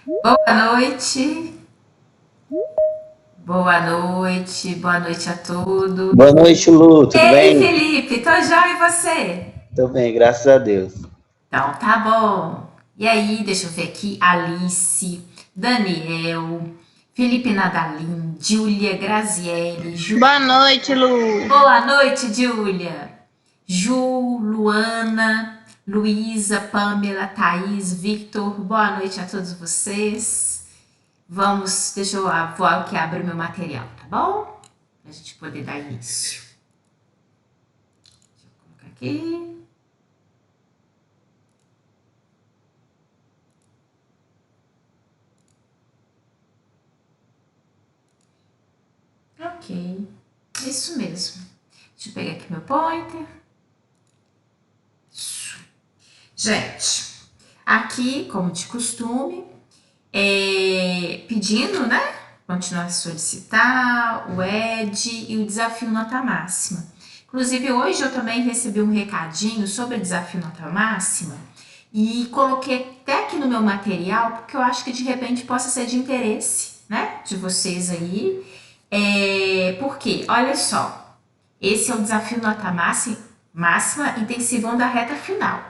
Boa noite, boa noite a todos. Boa noite, Lu. Tudo Ei, bem? Felipe, tô joia e você? Tô bem, graças a Deus. Então, tá bom. E aí, deixa eu ver aqui, Alice, Daniel, Felipe Nadalim, Júlia, Graziele, Boa noite, Lu. Boa noite, Júlia, Ju, Luana, Luísa, Pamela, Thaís, Victor, boa noite a todos vocês. Deixa eu vou aqui abrir meu material, tá bom? Pra gente poder dar início. Deixa eu colocar aqui. Ok, isso mesmo. Deixa eu pegar aqui meu pointer. Isso. Gente, aqui, como de costume, pedindo, né? Continuar a solicitar o ED e o desafio nota máxima. Inclusive, hoje eu também recebi um recadinho sobre o desafio nota máxima e coloquei até aqui no meu material, porque eu acho que de repente possa ser de interesse, né, de vocês aí. Porque, olha só, esse é o desafio nota máxima intensivão da reta final,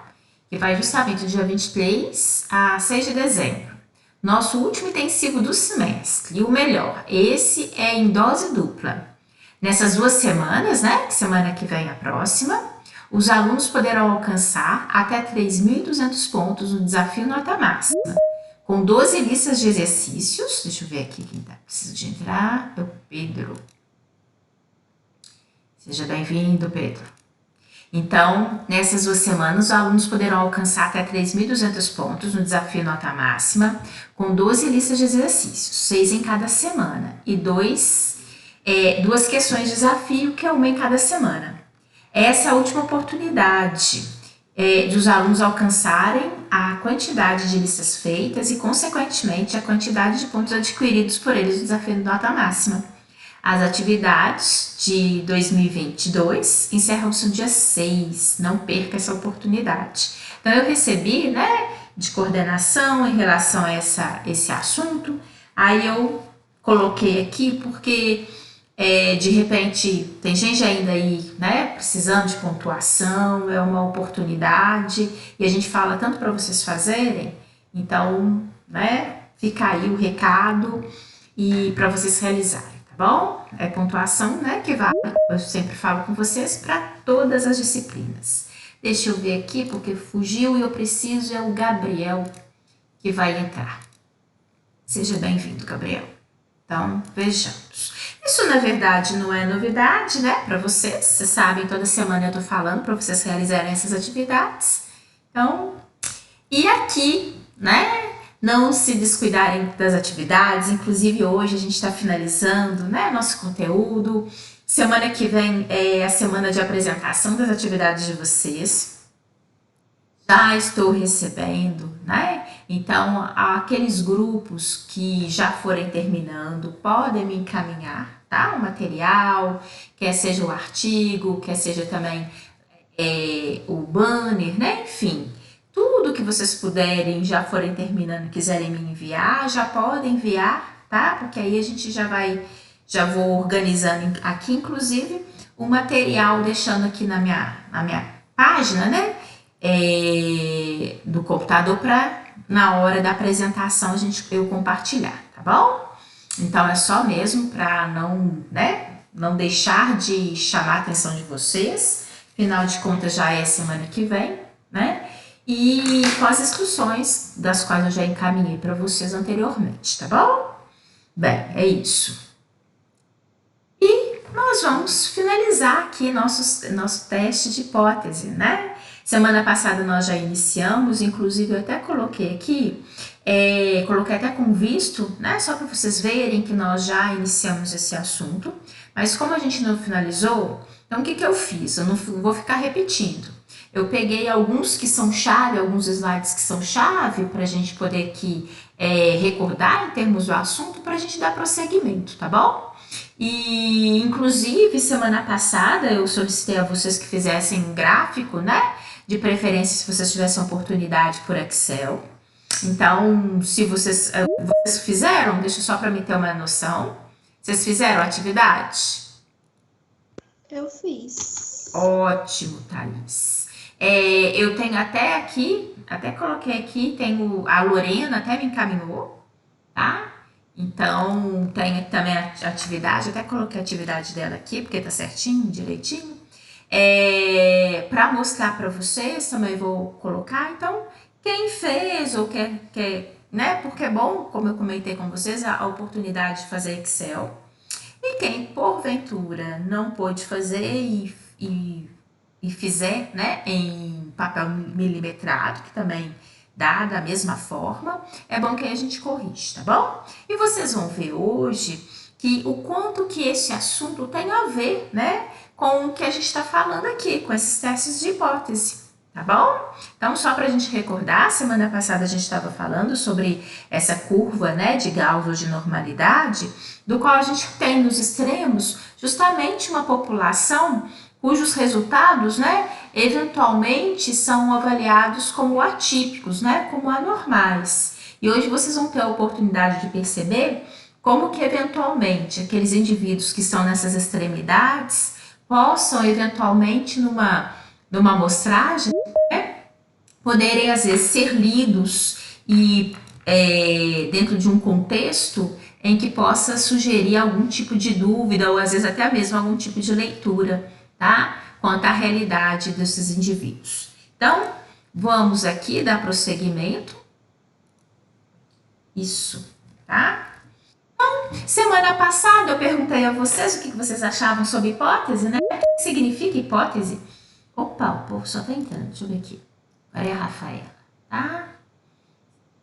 que vai justamente do dia 23 a 6 de dezembro. Nosso último intensivo do semestre. E o melhor, esse é em dose dupla. Nessas 2 semanas, né, semana que vem a próxima, os alunos poderão alcançar até 3.200 pontos no desafio nota máxima, com 12 listas de exercícios. Deixa eu ver aqui quem tá precisando de entrar. É o Pedro. Seja bem-vindo, Pedro. Então, nessas 2 semanas, os alunos poderão alcançar até 3.200 pontos no desafio nota máxima, com 12 listas de exercícios, 6 em cada semana, e 2 questões de desafio, que é uma em cada semana. Essa é a última oportunidade de os alunos alcançarem a quantidade de listas feitas e, consequentemente, a quantidade de pontos adquiridos por eles no desafio nota máxima. As atividades de 2022 encerram-se no dia 6, não perca essa oportunidade. Então, eu recebi, né, de coordenação em relação a esse assunto, aí eu coloquei aqui porque, de repente, tem gente ainda aí, né, precisando de pontuação, é uma oportunidade, e a gente fala tanto para vocês fazerem, então, né, fica aí o recado e para vocês realizarem. Bom, é pontuação, né, que vale, eu sempre falo com vocês, para todas as disciplinas. Deixa eu ver aqui, porque fugiu e eu preciso, é o Gabriel que vai entrar. Seja bem-vindo, Gabriel. Então, vejamos. Isso, na verdade, não é novidade, né, para vocês. Vocês sabem, toda semana eu tô falando para vocês realizarem essas atividades. Então, e aqui, né, não se descuidarem das atividades, inclusive hoje a gente está finalizando, né, nosso conteúdo. Semana que vem é a semana de apresentação das atividades de vocês. Já estou recebendo, né? Então, aqueles grupos que já forem terminando podem me encaminhar, tá? O material, quer seja o artigo, quer seja também o banner, né? Enfim, tudo que vocês puderem, já forem terminando, quiserem me enviar, já podem enviar, tá? Porque aí a gente já vou organizando aqui, inclusive, o material, deixando aqui na minha página, né? Do computador para, na hora da apresentação, eu compartilhar, tá bom? Então, é só mesmo para não, né? Não deixar de chamar a atenção de vocês. Afinal de contas, já é semana que vem, né? E com as instruções das quais eu já encaminhei para vocês anteriormente, tá bom? Bem, é isso. E nós vamos finalizar aqui nosso teste de hipótese, né? Semana passada nós já iniciamos, inclusive eu até coloquei aqui, coloquei até com visto, né? Só para vocês verem que nós já iniciamos esse assunto. Mas como a gente não finalizou, então o que eu fiz? Eu não vou ficar repetindo. Eu peguei alguns que são chave, alguns slides que são chave, para a gente poder aqui recordar em termos do assunto, para a gente dar prosseguimento, tá bom? E, inclusive, semana passada eu solicitei a vocês que fizessem um gráfico, né? De preferência, se vocês tivessem oportunidade por Excel. Então, se vocês fizeram, deixa só para me ter uma noção, vocês fizeram a atividade? Eu fiz. Ótimo, Thaís. Eu tenho até aqui, até coloquei aqui, tenho a Lorena até me encaminhou, tá? Então, tem também a atividade, até coloquei a atividade dela aqui, porque tá certinho, direitinho. Para mostrar para vocês, também vou colocar. Então, quem fez ou quer, né? Porque é bom, como eu comentei com vocês, a oportunidade de fazer Excel. E quem, porventura, não pôde fazer e fizer, né, em papel milimetrado, que também dá da mesma forma, é bom que a gente corrija, tá bom? E vocês vão ver hoje que o quanto que esse assunto tem a ver, né, com o que a gente está falando aqui, com esses testes de hipótese, tá bom? Então, só para a gente recordar, semana passada a gente estava falando sobre essa curva, né, de Gauss ou de normalidade, do qual a gente tem nos extremos justamente uma população cujos resultados, né, eventualmente são avaliados como atípicos, né, como anormais. E hoje vocês vão ter a oportunidade de perceber como que eventualmente aqueles indivíduos que estão nessas extremidades possam eventualmente numa amostragem, né, poderem às vezes ser lidos e dentro de um contexto em que possa sugerir algum tipo de dúvida ou às vezes até mesmo algum tipo de leitura, tá? Quanto à realidade desses indivíduos. Então, vamos aqui dar prosseguimento. Isso, tá? Então, semana passada eu perguntei a vocês o que vocês achavam sobre hipótese, né? O que significa hipótese? Opa, o povo só tá entrando, deixa eu ver aqui. Agora é a Rafaela, tá?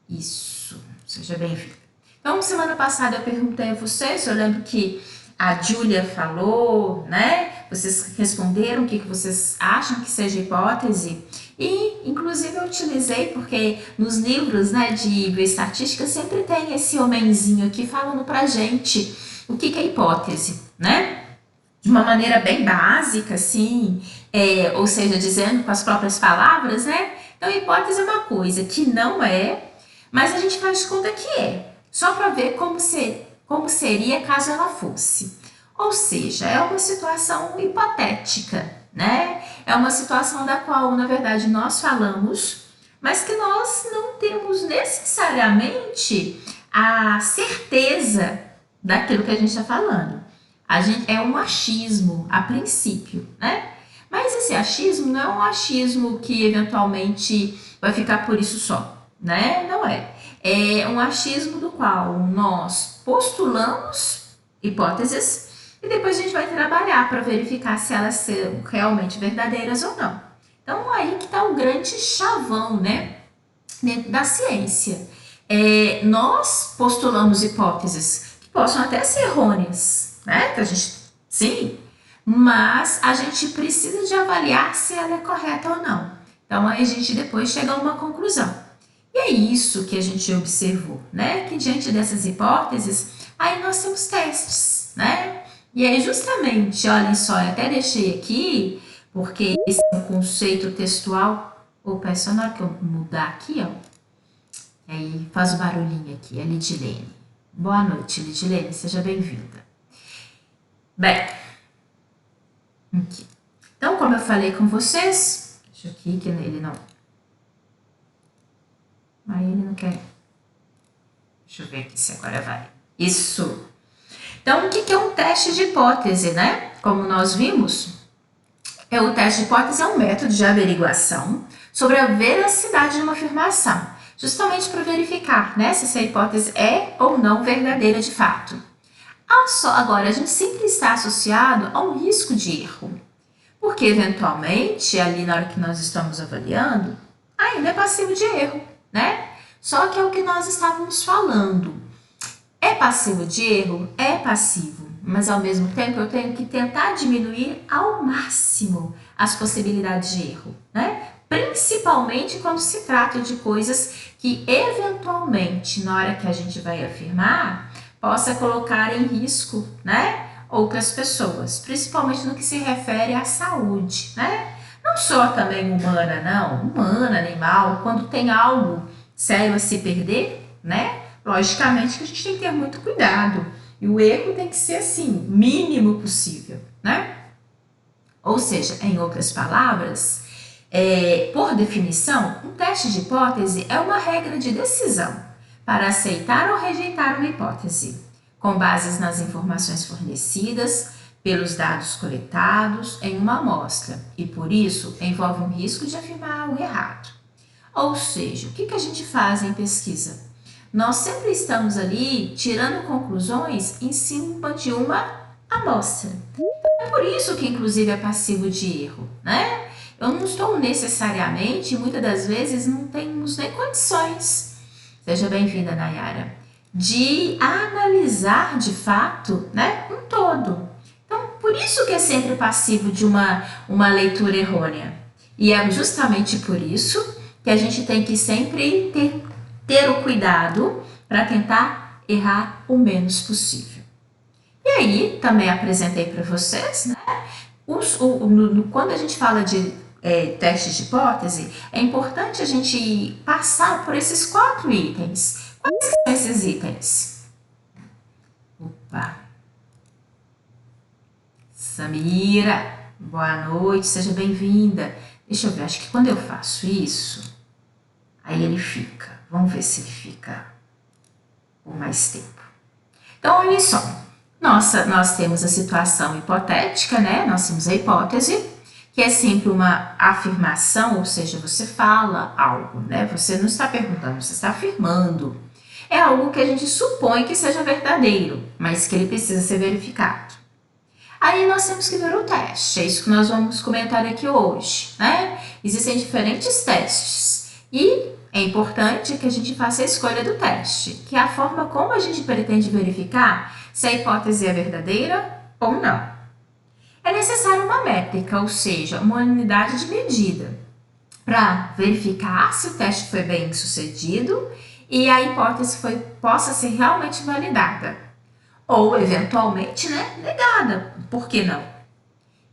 Isso, seja bem-vinda. Então, semana passada eu perguntei a vocês, eu lembro que a Júlia falou, né? Vocês responderam o que vocês acham que seja hipótese. E, inclusive, eu utilizei, porque nos livros, né, de bioestatística sempre tem esse homenzinho aqui falando pra gente o que é hipótese, né? De uma maneira bem básica, assim, ou seja, dizendo com as próprias palavras, né? Então, hipótese é uma coisa que não é, mas a gente faz de conta que é, só para ver como seria caso ela fosse. Ou seja, é uma situação hipotética, né? É uma situação da qual, na verdade, nós falamos, mas que nós não temos necessariamente a certeza daquilo que a gente está falando. É um achismo, a princípio, né? Mas esse achismo não é um achismo que eventualmente vai ficar por isso só, né? Não é. É um achismo do qual nós postulamos hipóteses e depois a gente vai trabalhar para verificar se elas são realmente verdadeiras ou não. Então, aí que está o grande chavão, né, dentro da ciência. Nós postulamos hipóteses que possam até ser errôneas, né, sim, mas a gente precisa de avaliar se ela é correta ou não. Então, aí a gente depois chega a uma conclusão. E é isso que a gente observou, né, que diante dessas hipóteses, aí nós temos testes, né, e aí justamente, olhem só, eu até deixei aqui, porque esse é um conceito textual. Opa, é só na hora que eu mudar aqui, ó. Aí faz o barulhinho aqui, é Lidilene. Boa noite, Lidilene, seja bem-vinda. Bem, aqui. Então, como eu falei com vocês, deixa aqui que ele não... Aí ele não quer... Deixa eu ver aqui se agora vai. Isso! Então, o que é um teste de hipótese, né? Como nós vimos, o teste de hipótese é um método de averiguação sobre a veracidade de uma afirmação, justamente para verificar, né, se essa hipótese é ou não verdadeira de fato. Agora, a gente sempre está associado a um risco de erro, porque eventualmente, ali na hora que nós estamos avaliando, ainda é passivo de erro, né? Só que é o que nós estávamos falando. É passivo de erro? É passivo, mas ao mesmo tempo eu tenho que tentar diminuir ao máximo as possibilidades de erro, né? Principalmente quando se trata de coisas que eventualmente, na hora que a gente vai afirmar, possa colocar em risco, né, outras pessoas, principalmente no que se refere à saúde, né? Não só também humana, não, humana, animal, quando tem algo Se ela se perder, né? Logicamente que a gente tem que ter muito cuidado. E o erro tem que ser assim, mínimo possível, né? Ou seja, em outras palavras, por definição, um teste de hipótese é uma regra de decisão para aceitar ou rejeitar uma hipótese, com bases nas informações fornecidas pelos dados coletados em uma amostra, e por isso envolve um risco de afirmar o errado. Ou seja, o que a gente faz em pesquisa? Nós sempre estamos ali tirando conclusões em cima de uma amostra. É por isso que, inclusive, é passivo de erro, né? Eu não estou necessariamente, muitas das vezes, não temos nem condições, seja bem-vinda, Nayara, de analisar de fato, né, um todo. Então, por isso que é sempre passivo de uma leitura errônea. E é justamente por isso que a gente tem que sempre ter o cuidado para tentar errar o menos possível. E aí, também apresentei para vocês, né? Quando a gente fala de testes de hipótese, é importante a gente passar por esses 4 itens. Quais são esses itens? Opa! Samira, boa noite, seja bem-vinda. Deixa eu ver, acho que quando eu faço isso, aí ele fica. Vamos ver se ele fica por mais tempo. Então, olha só. Nós temos a situação hipotética, né? Nós temos a hipótese, que é sempre uma afirmação, ou seja, você fala algo, né? Você não está perguntando, você está afirmando. É algo que a gente supõe que seja verdadeiro, mas que ele precisa ser verificado. Aí nós temos que ver o teste, é isso que nós vamos comentar aqui hoje, né? Existem diferentes testes e é importante que a gente faça a escolha do teste, que é a forma como a gente pretende verificar se a hipótese é verdadeira ou não. É necessária uma métrica, ou seja, uma unidade de medida, para verificar se o teste foi bem sucedido e a hipótese possa ser realmente validada. Ou, eventualmente, né, negada. Por que não?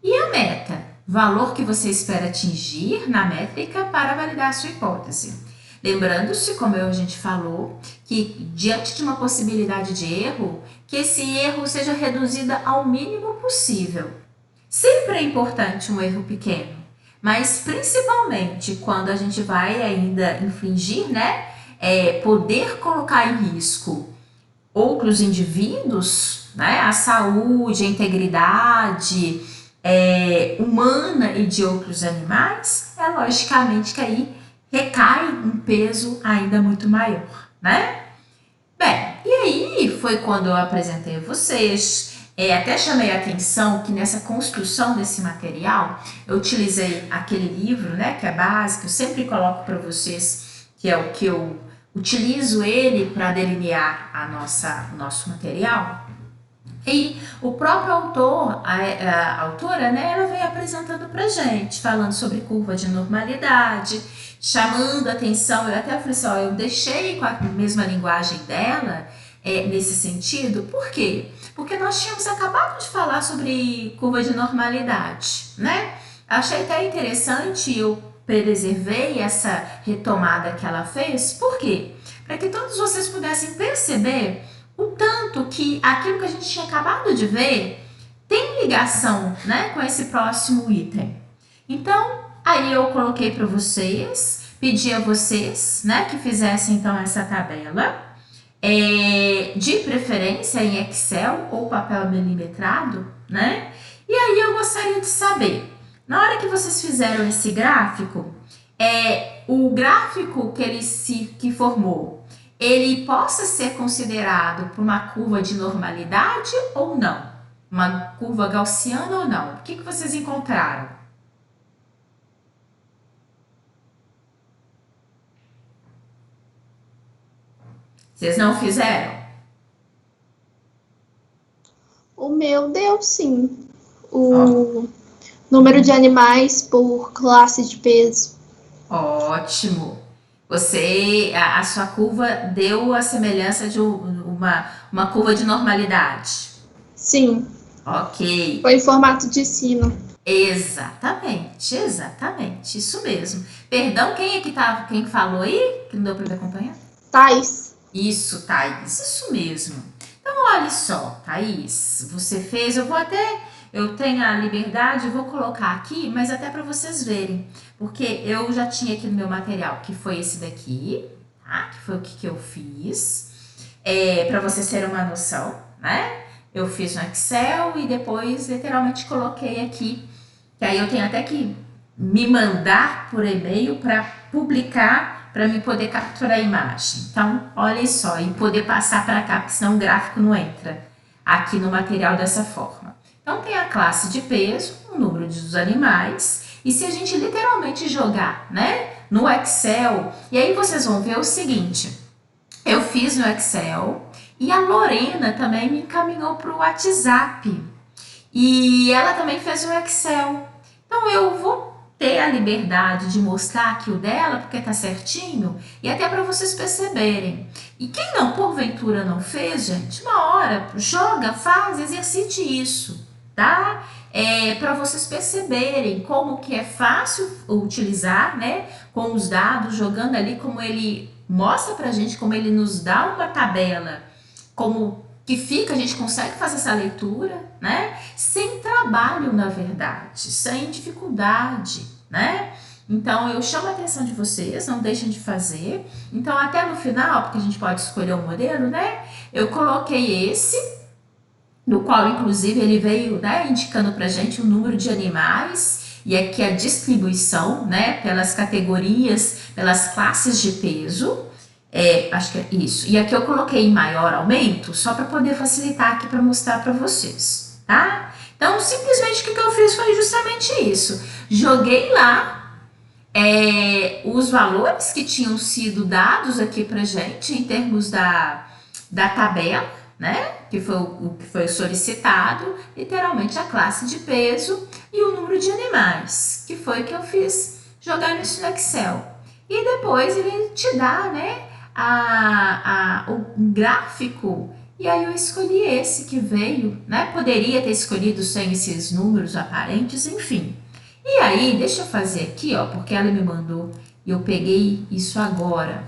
E a meta? Valor que você espera atingir na métrica para validar a sua hipótese. Lembrando-se, como a gente falou, que diante de uma possibilidade de erro, que esse erro seja reduzido ao mínimo possível. Sempre é importante um erro pequeno, mas principalmente quando a gente vai ainda infringir, né, poder colocar em risco outros indivíduos, né, a saúde, a integridade humana e de outros animais, é logicamente que aí recai um peso ainda muito maior, né? Bem, e aí foi quando eu apresentei a vocês, até chamei a atenção que nessa construção desse material, eu utilizei aquele livro, né, que é básico, eu sempre coloco para vocês, que é o que eu utilizo ele para delinear o nosso material. E o próprio autor, a autora, né, ela veio apresentando para gente, falando sobre curva de normalidade, chamando a atenção. Eu até falei assim, ó, eu deixei com a mesma linguagem dela, nesse sentido. Por quê? Porque nós tínhamos acabado de falar sobre curva de normalidade, né? Achei até interessante, eu preservei essa retomada que ela fez. Por quê? Para que todos vocês pudessem perceber o tanto que aquilo que a gente tinha acabado de ver tem ligação, né, com esse próximo item. Então, aí eu coloquei para vocês, pedi a vocês, né, que fizessem então essa tabela, de preferência em Excel ou papel milimetrado, né? E aí eu gostaria de saber, na hora que vocês fizeram esse gráfico, o gráfico que formou, ele possa ser considerado por uma curva de normalidade ou não? Uma curva gaussiana ou não? O que vocês encontraram? Vocês não fizeram? O meu deu sim. O número de animais por classe de peso. Ótimo! A sua curva deu a semelhança de uma curva de normalidade. Sim. Ok. Foi em formato de sino. Exatamente, isso mesmo. Perdão, quem é que tava, quem falou aí? Que não deu para me acompanhar? Thaís. Isso, Thaís, isso mesmo. Então, olha só, Thaís, você fez, eu tenho a liberdade, eu vou colocar aqui, mas até para vocês verem, porque eu já tinha aqui no meu material, que foi esse daqui, tá? Que foi o que eu fiz, para vocês terem uma noção, né? Eu fiz no Excel e depois, literalmente, coloquei aqui, que aí eu tenho até que me mandar por e-mail para publicar, para me poder capturar a imagem. Então, olha só, e poder passar para cá, porque senão o gráfico não entra aqui no material dessa forma. Então, tem a classe de peso, o número dos animais, e se a gente literalmente jogar, né, no Excel, e aí vocês vão ver o seguinte, eu fiz no Excel e a Lorena também me encaminhou para o WhatsApp, e ela também fez o Excel. Então, eu vou ter a liberdade de mostrar aqui o dela, porque tá certinho, e até para vocês perceberem. E quem não, porventura, não fez, gente, uma hora, joga, faz, exercite isso, tá? Para vocês perceberem como que é fácil utilizar, né? Com os dados, jogando ali, como ele mostra pra gente, como ele nos dá uma tabela, como que fica, a gente consegue fazer essa leitura, né? Sem trabalho, na verdade, sem dificuldade, né? Então, eu chamo a atenção de vocês, não deixem de fazer. Então, até no final, porque a gente pode escolher um modelo, né? Eu coloquei esse, no qual, inclusive, ele veio, né, indicando pra gente o número de animais e aqui a distribuição, né, pelas categorias, pelas classes de peso. Acho que é isso. E aqui eu coloquei em maior aumento, só para poder facilitar aqui para mostrar para vocês, tá? Então, simplesmente o que eu fiz foi justamente isso. Joguei lá os valores que tinham sido dados aqui pra gente em termos da tabela, né? Que foi o que foi solicitado, literalmente a classe de peso e o número de animais, que foi o que eu fiz jogar isso no Excel. E depois ele te dá, né? O gráfico, e aí eu escolhi esse que veio, né? Poderia ter escolhido sem esses números aparentes, enfim. E aí, deixa eu fazer aqui, ó, porque ela me mandou e eu peguei isso agora.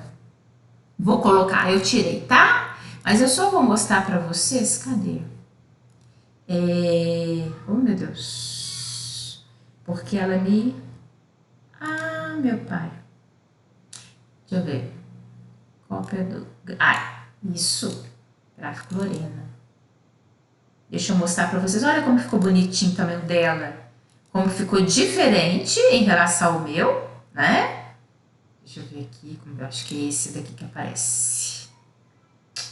Vou colocar, eu tirei, tá? Mas eu só vou mostrar pra vocês, cadê? Oh, meu Deus. Porque ela me... Ah, meu pai. Deixa eu ver. Cópia do... isso. Gráfico Lorena. Deixa eu mostrar pra vocês. Olha como ficou bonitinho também o dela. Como ficou diferente em relação ao meu, né? Deixa eu ver aqui, como eu acho que é esse daqui que aparece.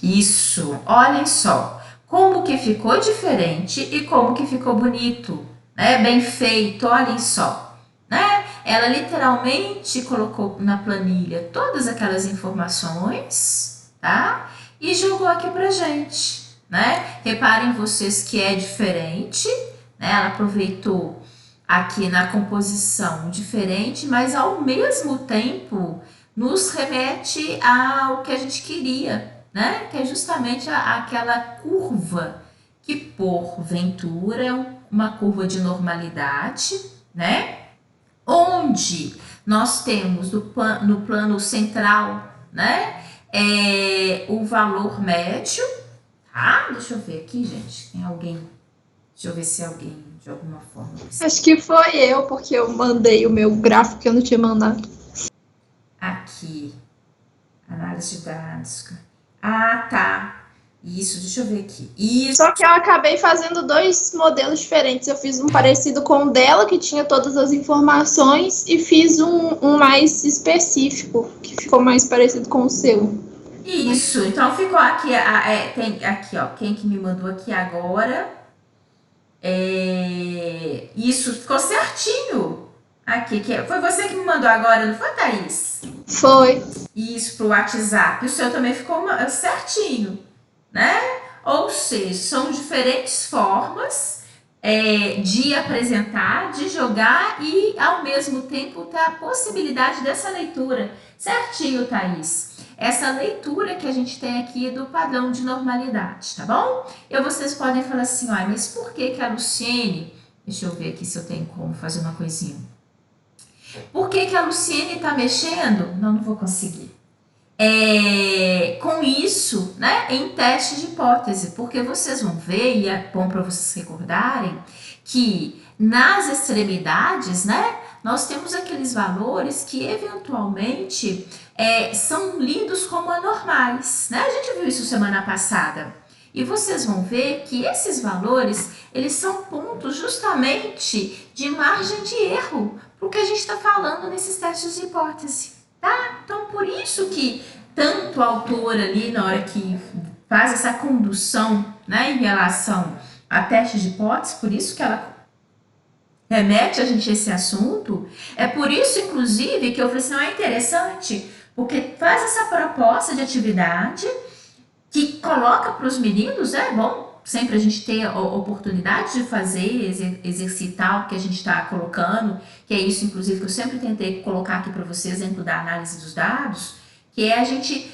Isso, olhem só. Como que ficou diferente e como que ficou bonito, né? Bem feito, olhem só, né? Ela literalmente colocou na planilha todas aquelas informações, tá? E jogou aqui pra gente, né? Reparem vocês que é diferente, né? Ela aproveitou aqui na composição diferente, mas ao mesmo tempo nos remete ao que a gente queria, né? Que é justamente aquela curva que porventura é uma curva de normalidade, né? Onde nós temos no plano central, né? O valor médio, tá? Deixa eu ver aqui, gente. Tem alguém? Deixa eu ver se alguém de alguma forma. Acho que foi eu, porque eu mandei o meu gráfico que eu não tinha mandado. Aqui. Análise de dados. Ah, tá. Isso, deixa eu ver aqui. Isso. Só que eu acabei fazendo dois modelos diferentes. Eu fiz um parecido com o dela, que tinha todas as informações, e fiz um mais específico, que ficou mais parecido com o seu. Isso, então ficou aqui, tem aqui, ó, quem que me mandou aqui agora. Isso, ficou certinho. Aqui, foi você que me mandou agora, não foi, Thaís? Foi. Isso, pro WhatsApp. O seu também ficou certinho, né? Ou seja, são diferentes formas de apresentar, de jogar e, ao mesmo tempo, ter a possibilidade dessa leitura. Certinho, Thaís. Essa leitura que a gente tem aqui do padrão de normalidade, tá bom? Vocês podem falar assim, olha, mas por que a Luciene Deixa eu ver aqui se eu tenho como fazer uma coisinha. Por que a Luciene está mexendo? Não vou conseguir. Com isso, né, em teste de hipótese, porque vocês vão ver, e é bom para vocês recordarem, que nas extremidades, né, nós temos aqueles valores que eventualmente são lidos como anormais, né? A gente viu isso semana passada. E vocês vão ver que esses valores, eles são pontos justamente de margem de erro para o que a gente está falando nesses testes de hipótese, tá? Então, por isso que tanto a autora ali, na hora que faz essa condução, né, em relação a testes de hipótese, por isso que ela remete a gente a esse assunto, é por isso, inclusive, que eu falei assim, não é interessante, porque faz essa proposta de atividade que coloca para os meninos, é bom sempre a gente ter a oportunidade de fazer, exercitar o que a gente está colocando, que é isso, inclusive, que eu sempre tentei colocar aqui para vocês dentro da análise dos dados, que é a gente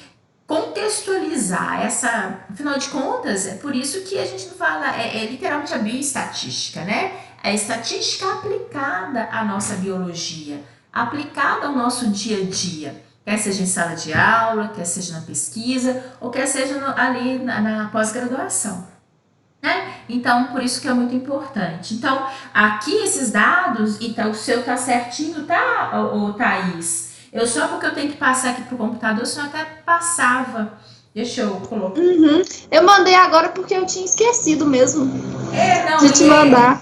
contextualizar essa, afinal de contas, é por isso que a gente não fala, literalmente a bioestatística, né? É a estatística aplicada à nossa biologia, aplicada ao nosso dia a dia, quer seja em sala de aula, quer seja na pesquisa, ou quer seja ali na pós-graduação, né? Então, por isso que é muito importante. Então, aqui esses dados, então o seu tá certinho, tá, ô Thaís? Eu só porque eu tenho que passar aqui pro computador, o senhor até passava. Deixa eu colocar. Uhum. Eu mandei agora porque eu tinha esquecido mesmo Não, de te mandar.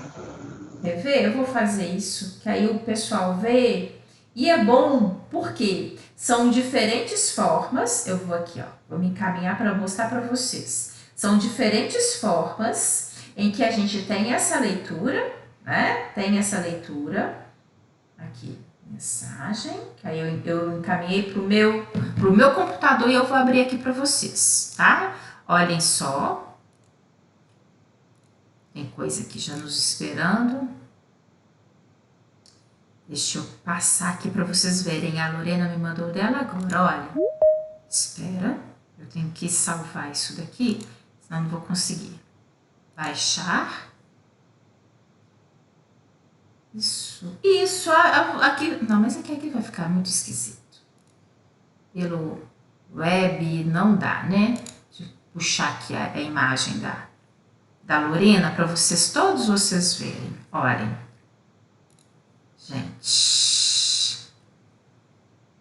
Quer ver? Eu vou fazer isso, que aí o pessoal vê. E é bom porque são diferentes formas. Eu vou aqui, ó, vou me encaminhar para mostrar para vocês. São diferentes formas em que a gente tem essa leitura, né? Tem essa leitura aqui. Mensagem, que aí eu encaminhei pro meu computador e eu vou abrir aqui para vocês, tá? Olhem só. Tem coisa aqui já nos esperando. Deixa eu passar aqui para vocês verem. A Lorena me mandou dela agora, olha. Espera, eu tenho que salvar isso daqui, senão não vou conseguir. Baixar. Isso, aqui, não, mas aqui vai ficar muito esquisito. Pelo web não dá, né? Deixa eu puxar aqui a imagem da Lorena para todos vocês verem. Olhem. Gente,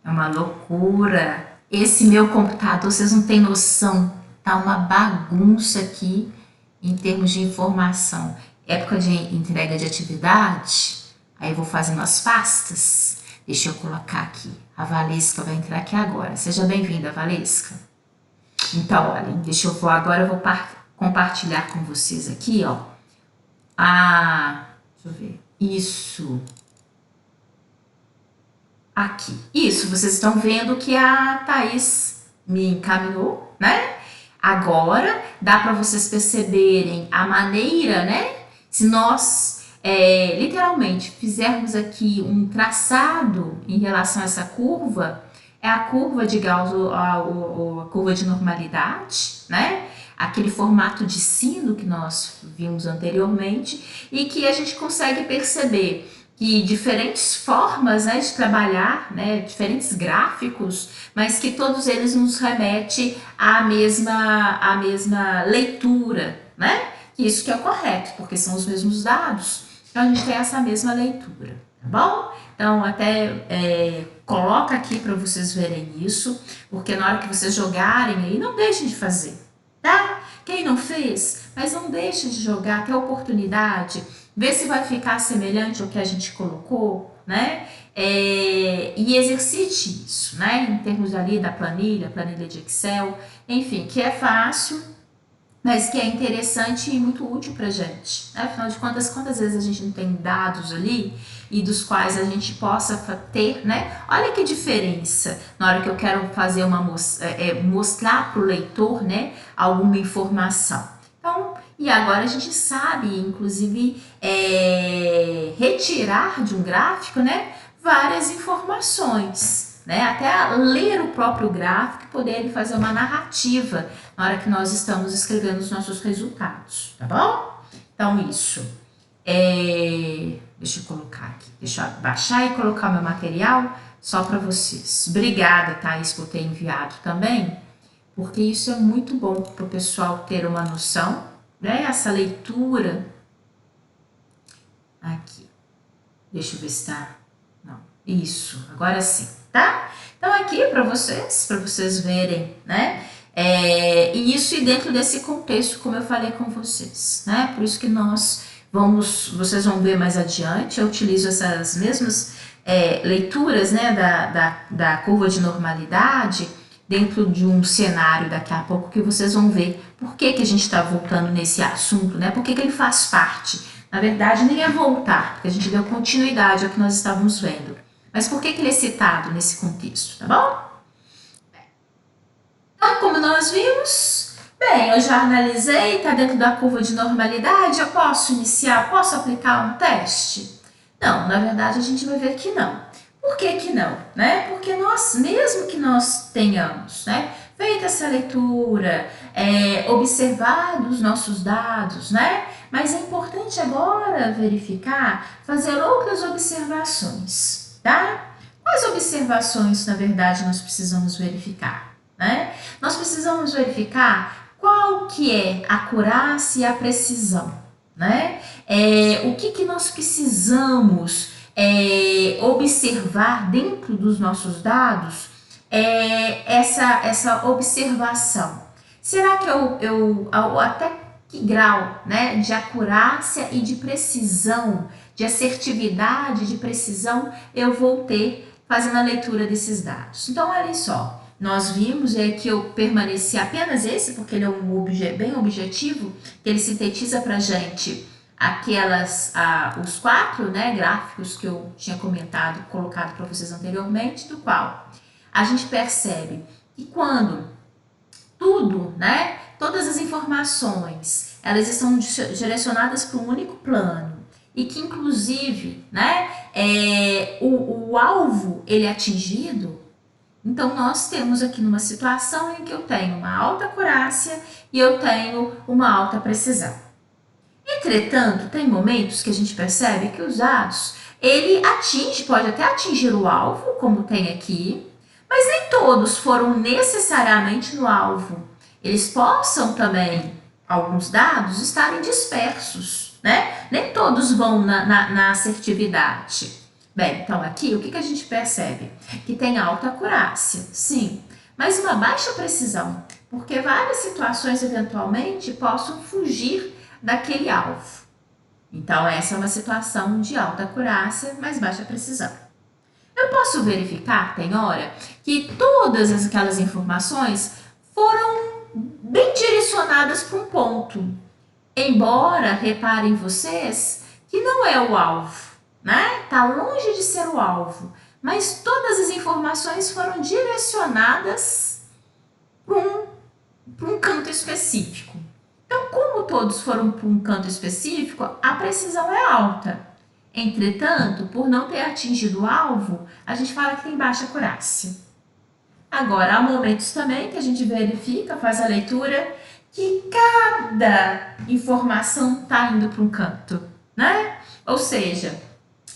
é uma loucura. Esse meu computador, vocês não têm noção, tá uma bagunça aqui em termos de informação. Época de entrega de atividade. Aí eu vou fazendo as pastas. Deixa eu colocar aqui. A Valesca vai entrar aqui agora. Seja bem-vinda, Valesca. Então, olhem, deixa eu vou compartilhar com vocês aqui, ó. Deixa eu ver. Isso. Aqui. Isso, vocês estão vendo que a Thaís me encaminhou, né? Agora, dá para vocês perceberem a maneira, né? Se nós literalmente fizermos aqui um traçado em relação a essa curva, é a curva de Gauss, a curva de normalidade, né? Aquele formato de sino que nós vimos anteriormente e que a gente consegue perceber que diferentes formas, né, de trabalhar, né, diferentes gráficos, mas que todos eles nos remetem à mesma leitura, né? Isso que é o correto, porque são os mesmos dados. Então, a gente tem essa mesma leitura, tá bom? Então, até coloca aqui para vocês verem isso, porque na hora que vocês jogarem aí, não deixem de fazer, tá? Quem não fez, mas não deixe de jogar, ter a oportunidade, ver se vai ficar semelhante ao que a gente colocou, né? E exercite isso, né? Em termos ali da planilha de Excel, enfim, que é fácil, mas que é interessante e muito útil pra gente, né? Afinal de contas, quantas vezes a gente não tem dados ali e dos quais a gente possa ter, né? Olha que diferença na hora que eu quero fazer mostrar para o leitor, né, alguma informação. Então, e agora a gente sabe, inclusive, retirar de um gráfico, né, várias informações, né? Até ler o próprio gráfico e poder fazer uma narrativa na hora que nós estamos escrevendo os nossos resultados, tá bom? Então, isso. Deixa eu colocar aqui, deixa eu baixar e colocar meu material só para vocês. Obrigada, Thaís, por ter enviado também, porque isso é muito bom para o pessoal ter uma noção, né? Essa leitura. Aqui, deixa eu ver se tá. Não, isso, agora sim, tá? Então aqui para vocês verem, né? E isso e dentro desse contexto, como eu falei com vocês, né? Por isso que vocês vão ver mais adiante, eu utilizo essas mesmas leituras, né, da curva de normalidade dentro de um cenário daqui a pouco que vocês vão ver por que a gente está voltando nesse assunto, né? Por que ele faz parte. Na verdade, nem é voltar, porque a gente deu continuidade ao que nós estávamos vendo. Mas por que ele é citado nesse contexto, tá bom? Então, como nós vimos, bem, eu já analisei, está dentro da curva de normalidade, eu posso aplicar um teste? Não, na verdade a gente vai ver que não. Por que não? Né? Porque mesmo que nós tenhamos, né, feito essa leitura, observado os nossos dados, né? Mas é importante agora verificar, fazer outras observações, tá? Quais observações, na verdade, nós precisamos verificar? Né? Nós precisamos verificar qual que é a acurácia e a precisão, né? O que nós precisamos observar dentro dos nossos dados, essa observação. Será que até que grau, né, de acurácia e de precisão, de assertividade, de precisão, eu vou ter fazendo a leitura desses dados? Então, olha só. Nós vimos que eu permaneci apenas esse, porque ele é bem objetivo, que ele sintetiza para a gente os 4, né, gráficos que eu tinha colocado para vocês anteriormente, do qual a gente percebe que quando tudo, né, todas as informações, elas estão direcionadas para um único plano, e que inclusive, né, o alvo ele é atingido. Então, nós temos aqui numa situação em que eu tenho uma alta acurácia e eu tenho uma alta precisão. Entretanto, tem momentos que a gente percebe que os dados, pode até atingir o alvo, como tem aqui, mas nem todos foram necessariamente no alvo. Eles possam também, alguns dados, estarem dispersos, né? Nem todos vão na assertividade. Bem, então aqui o que a gente percebe? Que tem alta acurácia, sim, mas uma baixa precisão, porque várias situações eventualmente possam fugir daquele alvo. Então essa é uma situação de alta acurácia, mas baixa precisão. Eu posso verificar, tem hora, que todas aquelas informações foram bem direcionadas para um ponto, embora, reparem vocês, que não é o alvo. Né? Tá longe de ser o alvo, mas todas as informações foram direcionadas para um canto específico. Então, como todos foram para um canto específico, a precisão é alta. Entretanto, por não ter atingido o alvo, a gente fala que tem baixa acurácia. Agora, há momentos também que a gente verifica, faz a leitura, que cada informação está indo para um canto, né? Ou seja,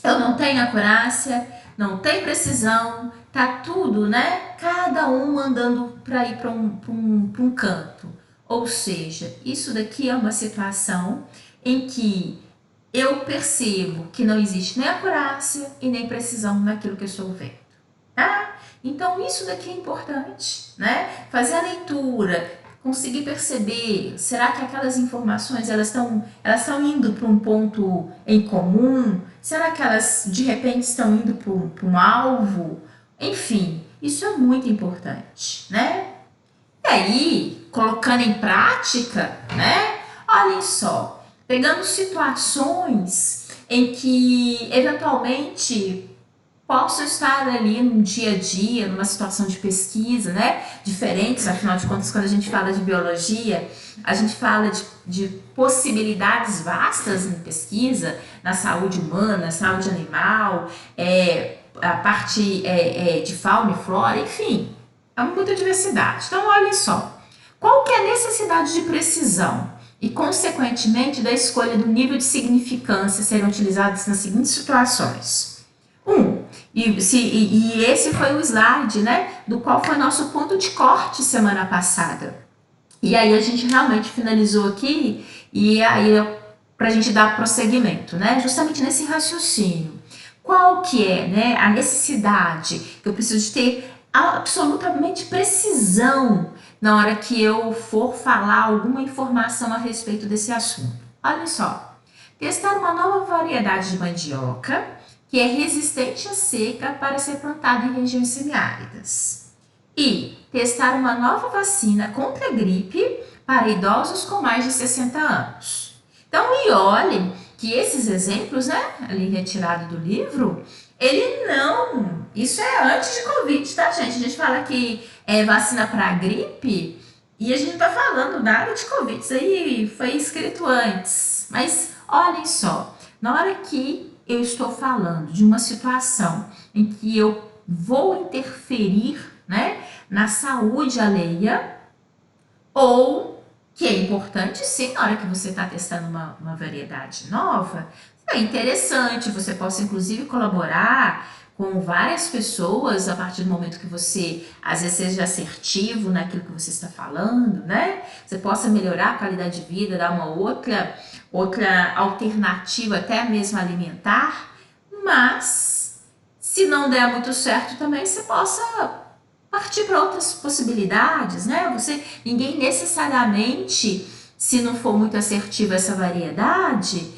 eu não tenho acurácia, não tem precisão, tá tudo, né? Cada um andando para ir para um canto. Ou seja, isso daqui é uma situação em que eu percebo que não existe nem acurácia e nem precisão naquilo que eu estou vendo, tá? Então, isso daqui é importante, né? Fazer a leitura, conseguir perceber, será que aquelas informações elas estão indo para um ponto em comum? Será que elas de repente estão indo para um alvo? Enfim, isso é muito importante, né? E aí, colocando em prática, né? Olhem só, pegando situações em que eventualmente posso estar ali no dia a dia, numa situação de pesquisa, né? Diferentes, afinal de contas, quando a gente fala de biologia, a gente fala de possibilidades vastas em pesquisa, na saúde humana, saúde animal, a parte de fauna e flora, enfim, é muita diversidade. Então, olhem só, qual que é a necessidade de precisão? e, consequentemente, da escolha do nível de significância serem utilizados nas seguintes situações. E esse foi o slide, né, do qual foi nosso ponto de corte semana passada. E aí a gente realmente finalizou aqui, e aí para a gente dar prosseguimento, né, justamente nesse raciocínio. Qual que é, né, a necessidade que eu preciso de ter absolutamente precisão na hora que eu for falar alguma informação a respeito desse assunto? Olha só, testar uma nova variedade de mandioca que é resistente à seca para ser plantada em regiões semiáridas. E testar uma nova vacina contra a gripe para idosos com mais de 60 anos. Então, e olhem que esses exemplos, né, ali retirado do livro, ele não... Isso é antes de Covid, tá, gente? A gente fala que é vacina para gripe e a gente não tá falando nada de Covid. Isso aí foi escrito antes. Mas olhem só, na hora que eu estou falando de uma situação em que eu vou interferir, né, na saúde alheia, ou que é importante sim, na hora que você está testando uma variedade nova, é interessante, você possa inclusive colaborar com várias pessoas a partir do momento que você, às vezes, seja assertivo naquilo que você está falando, né? Você possa melhorar a qualidade de vida, dar uma outra alternativa, até mesmo alimentar, mas se não der muito certo também, você possa partir para outras possibilidades, né? Ninguém necessariamente, se não for muito assertiva essa variedade,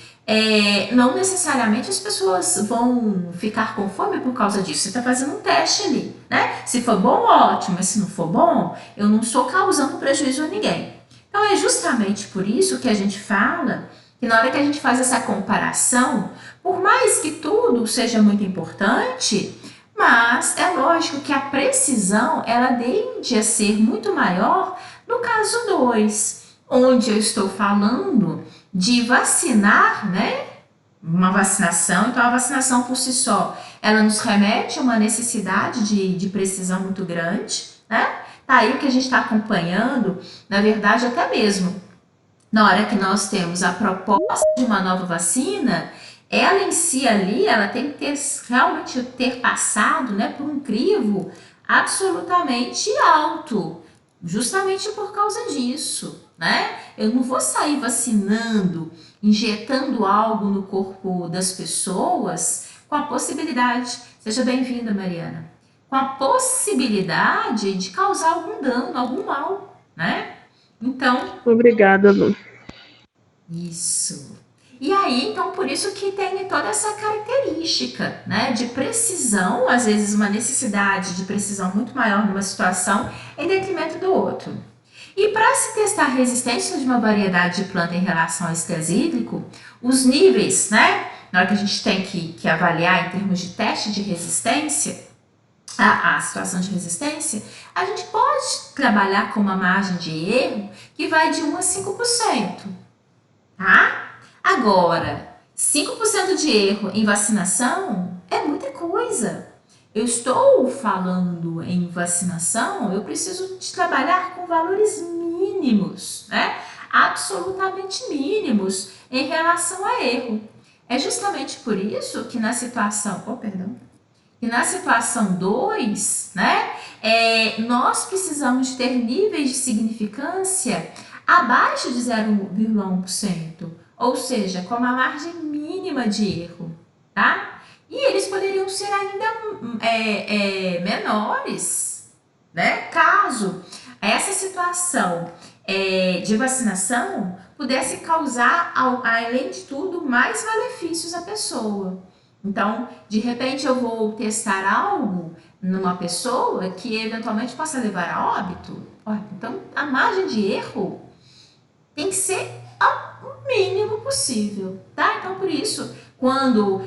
não necessariamente as pessoas vão ficar com fome por causa disso. Você está fazendo um teste ali, né? Se for bom, ótimo, mas se não for bom, eu não estou causando prejuízo a ninguém. Então é justamente por isso que a gente fala que na hora que a gente faz essa comparação, por mais que tudo seja muito importante, mas é lógico que a precisão ela tende a ser muito maior no caso 2, onde eu estou falando de vacinar, né? Uma vacinação, então a vacinação por si só, ela nos remete a uma necessidade de precisão muito grande, né? Tá aí o que a gente está acompanhando, na verdade até mesmo na hora que nós temos a proposta de uma nova vacina, ela em si ali, ela tem que realmente ter passado, né, por um crivo absolutamente alto, justamente por causa disso, né? Eu não vou sair vacinando, injetando algo no corpo das pessoas com a possibilidade, seja bem-vinda, Mariana, com a possibilidade de causar algum dano, algum mal, né? Então... Obrigada, Lu. Isso. E aí, então, por isso que tem toda essa característica, né, de precisão, às vezes uma necessidade de precisão muito maior numa situação em detrimento do outro. E para se testar a resistência de uma variedade de planta em relação ao estresse hídrico, os níveis, né, na hora que a gente tem que avaliar em termos de teste de resistência, a situação de resistência, a gente pode trabalhar com uma margem de erro que vai de 1 a 5%, tá? Agora, 5% de erro em vacinação é muita coisa. Eu estou falando em vacinação, eu preciso de trabalhar com valores mínimos, né? Absolutamente mínimos em relação a erro. É justamente por isso que na situação... E na situação 2, né, nós precisamos ter níveis de significância abaixo de 0,1%, ou seja, com uma margem mínima de erro, tá? E eles poderiam ser ainda menores, né, caso essa situação de vacinação pudesse causar, além de tudo, mais malefícios à pessoa. Então, de repente eu vou testar algo numa pessoa que eventualmente possa levar a óbito. Então, a margem de erro tem que ser o mínimo possível, tá? Então, por isso, quando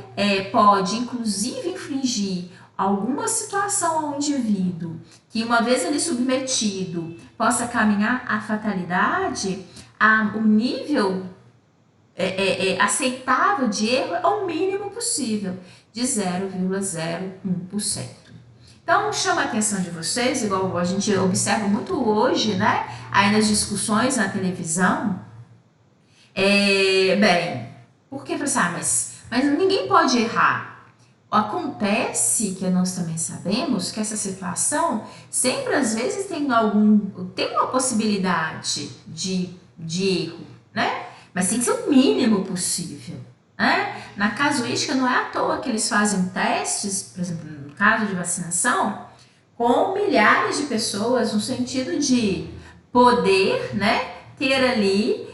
pode, inclusive, infligir alguma situação ao indivíduo que, uma vez ele submetido, possa caminhar à fatalidade, o nível aceitável de erro é o mínimo possível, de 0,01%. Então, chama a atenção de vocês, igual a gente observa muito hoje, né? Aí nas discussões na televisão, Bem, por que pensar, mas ninguém pode errar. Acontece que nós também sabemos que essa situação sempre às vezes tem uma possibilidade de erro, né? Mas tem que ser o mínimo possível, né? Na casuística não é à toa que eles fazem testes, por exemplo, no caso de vacinação, com milhares de pessoas no sentido de poder, né, ter ali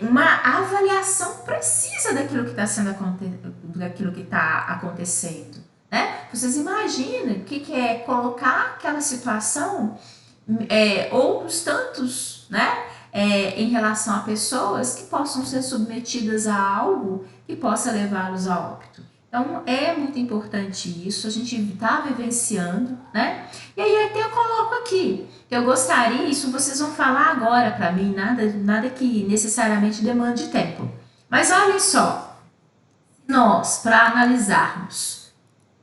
uma avaliação precisa daquilo que está acontecendo, né? Vocês imaginam o que é colocar aquela situação, outros tantos, né? Em relação a pessoas que possam ser submetidas a algo que possa levá-los a óbito. Então, é muito importante isso, a gente está vivenciando, né? E aí até eu coloco aqui, que eu gostaria, isso vocês vão falar agora para mim, nada que necessariamente demande tempo. Mas olhem só, nós, para analisarmos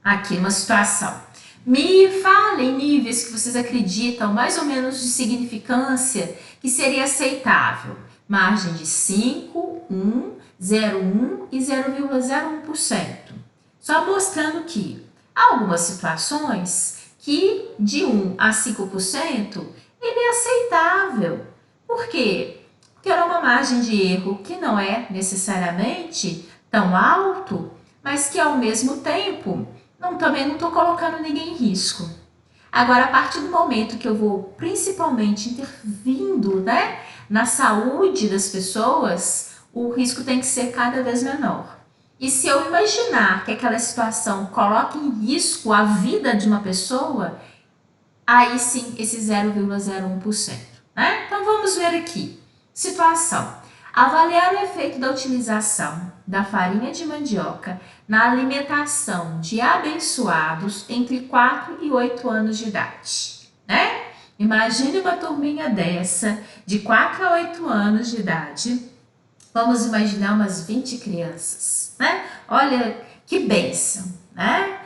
aqui uma situação, me falem níveis que vocês acreditam, mais ou menos de significância, que seria aceitável. Margem de 5, 1, 0,1 e 0,01%. Só mostrando que há algumas situações que de 1 a 5% ele é aceitável. Por quê? Porque era uma margem de erro que não é necessariamente tão alto, mas que ao mesmo tempo também não estou colocando ninguém em risco. Agora, a partir do momento que eu vou principalmente intervindo, né, na saúde das pessoas, o risco tem que ser cada vez menor. E se eu imaginar que aquela situação coloca em risco a vida de uma pessoa, aí sim esse 0,01%. Né? Então vamos ver aqui. Situação. Avaliar o efeito da utilização da farinha de mandioca na alimentação de abençoados entre 4 e 8 anos de idade. Né? Imagine uma turminha dessa, de 4 a 8 anos de idade. Vamos imaginar umas 20 crianças, né? Olha que bênção, né?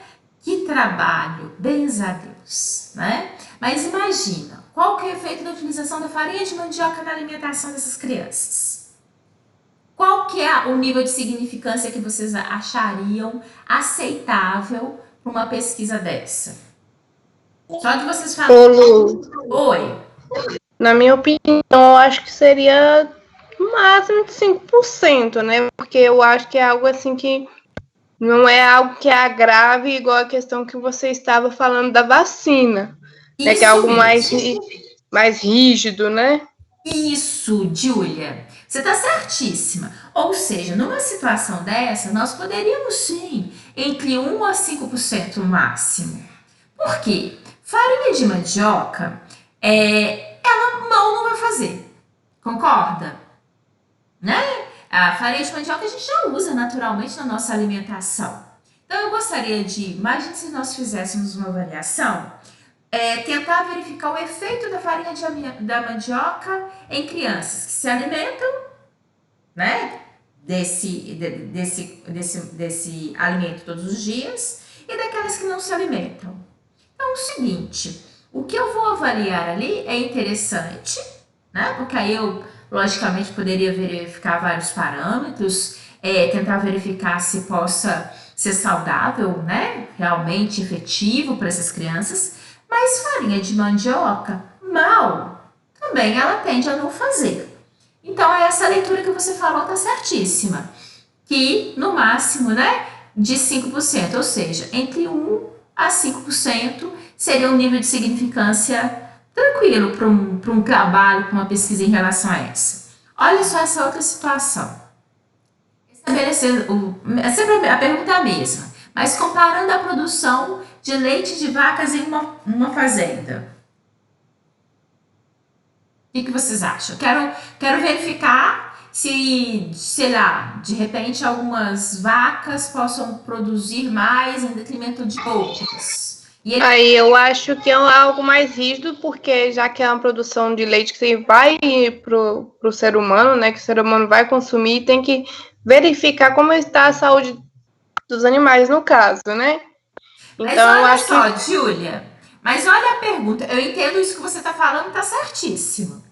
Que trabalho, bens a Deus, né? Mas imagina, qual que é o efeito da utilização da farinha de mandioca na alimentação dessas crianças? Qual que é o nível de significância que vocês achariam aceitável para uma pesquisa dessa? Só de vocês falarem. Oi. Na minha opinião, eu acho que seria no máximo de 5%, né? Porque eu acho que é algo assim que não é algo que agrave igual a questão que você estava falando da vacina. Né? Que é algo mais rígido, né? Isso, Júlia. Você está certíssima. Ou seja, numa situação dessa, nós poderíamos sim, entre 1 a 5% no máximo. Por quê? Farinha de mandioca, ela mal não vai fazer. Concorda? Né? A farinha de mandioca a gente já usa naturalmente na nossa alimentação. Então eu gostaria imagine se nós fizéssemos uma avaliação, tentar verificar o efeito da farinha da mandioca em crianças que se alimentam, né, desse alimento todos os dias e daquelas que não se alimentam. Então é o seguinte, o que eu vou avaliar ali é interessante, né, porque aí eu logicamente poderia verificar vários parâmetros, tentar verificar se possa ser saudável, né, realmente efetivo para essas crianças, mas farinha de mandioca, mal, também ela tende a não fazer. Então, essa leitura que você falou está certíssima, que no máximo, né, de 5%, ou seja, entre 1 a 5% seria um nível de significância tranquilo para um trabalho, para uma pesquisa em relação a essa. Olha só essa outra situação. Sempre a pergunta é a mesma, mas comparando a produção de leite de vacas em uma fazenda. O que vocês acham? Quero verificar se, sei lá, de repente algumas vacas possam produzir mais em detrimento de outras. Aí eu acho que é algo mais rígido, porque já que é uma produção de leite que vai pro ser humano, né, que o ser humano vai consumir, tem que verificar como está a saúde dos animais no caso, né? Então, mas olha eu acho só, que... Júlia, mas olha a pergunta, eu entendo isso que você está falando, está certíssimo.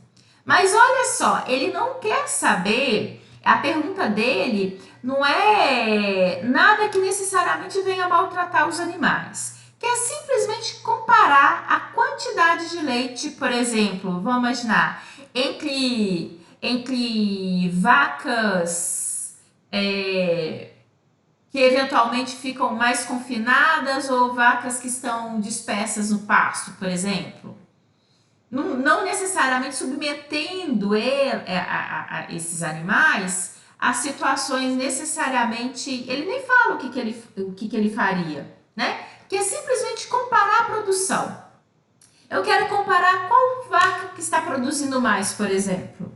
Mas olha só, ele não quer saber, a pergunta dele não é nada que necessariamente venha maltratar os animais. Quer simplesmente comparar a quantidade de leite, por exemplo, vamos imaginar, entre vacas que eventualmente ficam mais confinadas ou vacas que estão dispersas no pasto, por exemplo. Não necessariamente submetendo esses animais a situações necessariamente. Ele nem fala o que ele faria, né? Que é simplesmente comparar a produção. Eu quero comparar qual vaca que está produzindo mais, por exemplo.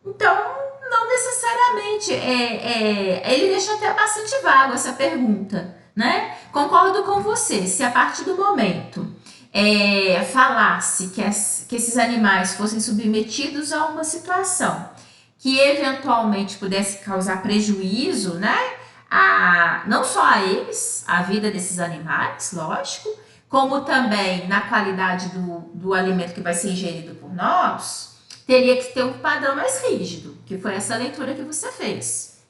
Então, não necessariamente. Ele deixa até bastante vago essa pergunta, né? Concordo com você. Se a partir do momento falasse que esses animais fossem submetidos a uma situação que eventualmente pudesse causar prejuízo, né? Não só a eles, a vida desses animais, lógico, como também na qualidade do alimento que vai ser ingerido por nós, teria que ter um padrão mais rígido, que foi essa leitura que você fez.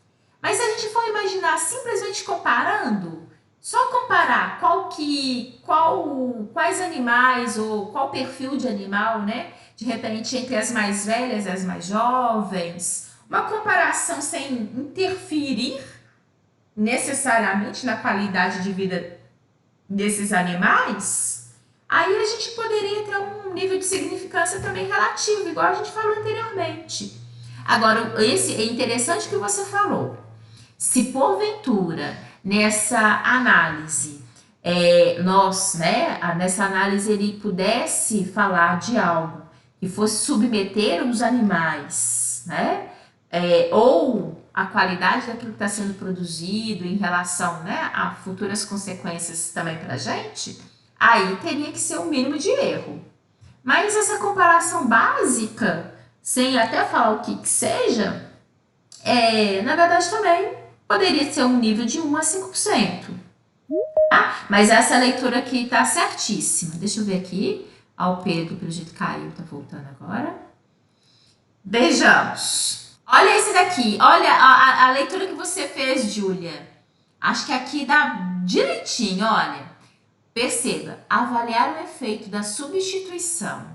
Mas se a gente for imaginar simplesmente comparando, só comparar quais animais ou qual perfil de animal, né? De repente, entre as mais velhas e as mais jovens, uma comparação sem interferir necessariamente na qualidade de vida desses animais, aí a gente poderia ter um nível de significância também relativo, igual a gente falou anteriormente. Agora, é interessante que você falou. Se porventura, nessa análise, nessa análise ele pudesse falar de algo que fosse submeter os animais, né? Ou a qualidade daquilo que está sendo produzido em relação, né, a futuras consequências também para a gente, aí teria que ser um mínimo de erro. Mas essa comparação básica, sem até falar o que seja, na verdade também poderia ser um nível de 1 a 5%. Tá? Mas essa leitura aqui está certíssima. Deixa eu ver aqui. O Pedro, pelo jeito, caiu, tá voltando agora. Vejamos. Olha esse daqui. Olha a leitura que você fez, Júlia. Acho que aqui dá direitinho, olha. Perceba, avaliar o efeito da substituição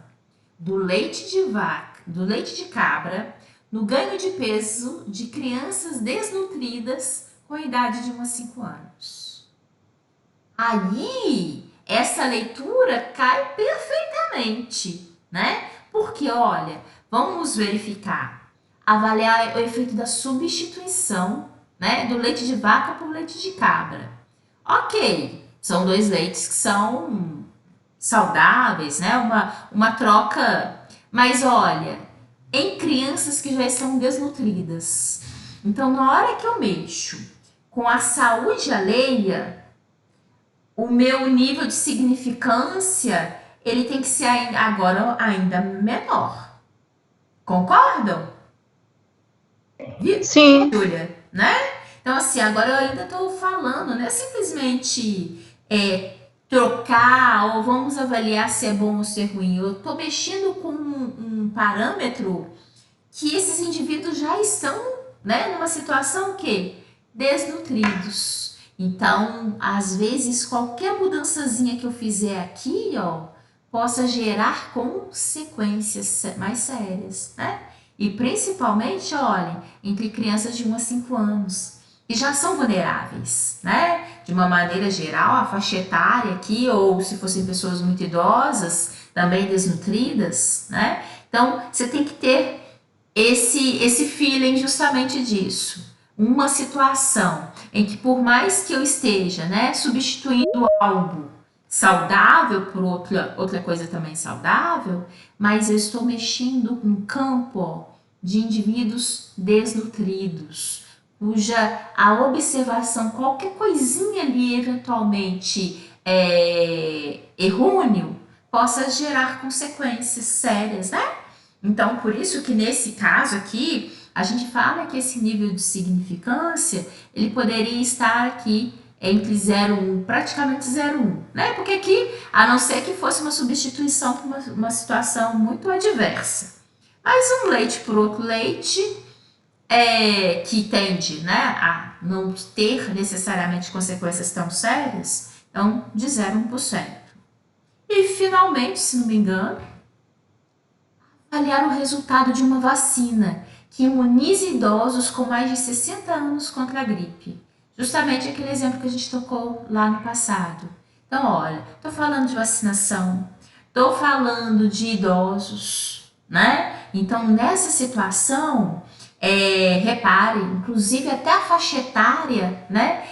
do leite de vaca, do leite de cabra, no ganho de peso de crianças desnutridas com idade de 1 a 5 anos. Aí, essa leitura cai perfeitamente, né? Porque, olha, vamos verificar, avaliar o efeito da substituição, né, do leite de vaca por leite de cabra. Ok, são 2 leites que são saudáveis, né? Uma troca, mas olha, em crianças que já estão desnutridas. Então, na hora que eu mexo com a saúde alheia, o meu nível de significância, ele tem que ser agora ainda menor. Concordam? Sim. Júlia, né? Então, assim, agora eu ainda estou falando, não é simplesmente trocar ou vamos avaliar se é bom ou se é ruim. Eu estou mexendo com um parâmetro que esses indivíduos já estão, né, numa situação que desnutridos. Então, às vezes, qualquer mudançazinha que eu fizer aqui, ó, possa gerar consequências mais sérias, né? E principalmente, olhem, entre crianças de 1 a 5 anos, que já são vulneráveis, né? De uma maneira geral, a faixa etária aqui, ou se fossem pessoas muito idosas, também desnutridas, né? Então, você tem que ter esse feeling justamente disso. Uma situação em que, por mais que eu esteja, né, substituindo algo saudável por outra coisa também saudável, mas eu estou mexendo com um campo de indivíduos desnutridos, cuja a observação, qualquer coisinha ali eventualmente errôneo, possa gerar consequências sérias, né? Então, por isso que nesse caso aqui, a gente fala que esse nível de significância, ele poderia estar aqui entre 0 e 1, praticamente 0 e 1, né? Porque aqui, a não ser que fosse uma substituição por uma situação muito adversa, Mas um leite por outro leite, que tende, né, a não ter necessariamente consequências tão sérias, então de 0 a 1%. E finalmente, se não me engano, avaliar o resultado de uma vacina que imunize idosos com mais de 60 anos contra a gripe. Justamente aquele exemplo que a gente tocou lá no passado. Então, olha, estou falando de vacinação, estou falando de idosos, né? Então, nessa situação, repare, inclusive até a faixa etária, né?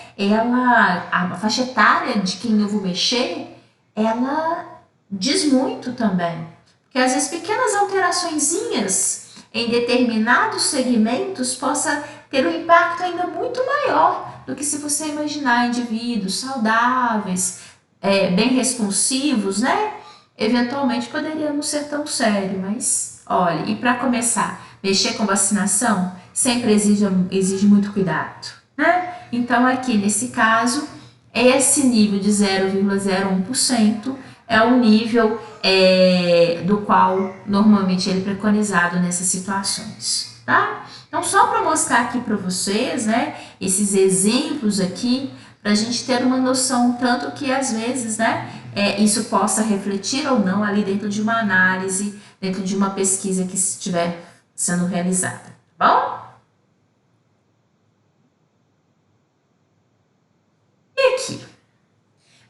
A faixa etária de quem eu vou mexer, ela diz muito também. Porque às vezes pequenas alteraçõezinhas em determinados segmentos possa ter um impacto ainda muito maior do que se você imaginar indivíduos saudáveis, bem responsivos, né? Eventualmente poderia não ser tão sério, mas olha, e para começar, mexer com vacinação sempre exige muito cuidado, né? Então aqui nesse caso, esse nível de 0,01% é o nível do qual normalmente ele é preconizado nessas situações, tá? Então, só para mostrar aqui para vocês, né, esses exemplos aqui, para a gente ter uma noção, tanto que às vezes, né, isso possa refletir ou não ali dentro de uma análise, dentro de uma pesquisa que estiver sendo realizada, tá bom? E aqui?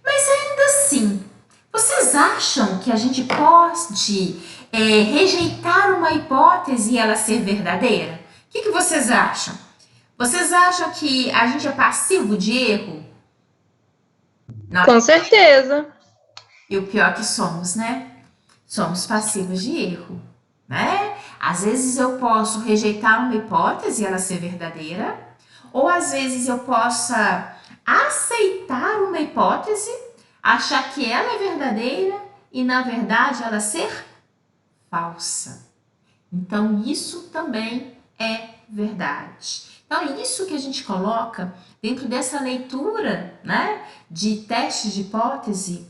Mas ainda assim, vocês acham que a gente pode rejeitar uma hipótese e ela ser verdadeira? O que vocês acham? Vocês acham que a gente é passivo de erro? Não. Com certeza. E o pior que somos, né? Somos passivos de erro, né? Às vezes eu posso rejeitar uma hipótese e ela ser verdadeira, ou às vezes eu possa aceitar uma hipótese, achar que ela é verdadeira e na verdade ela ser falsa. Então isso também é verdade. Então isso que a gente coloca dentro dessa leitura, né, de teste de hipótese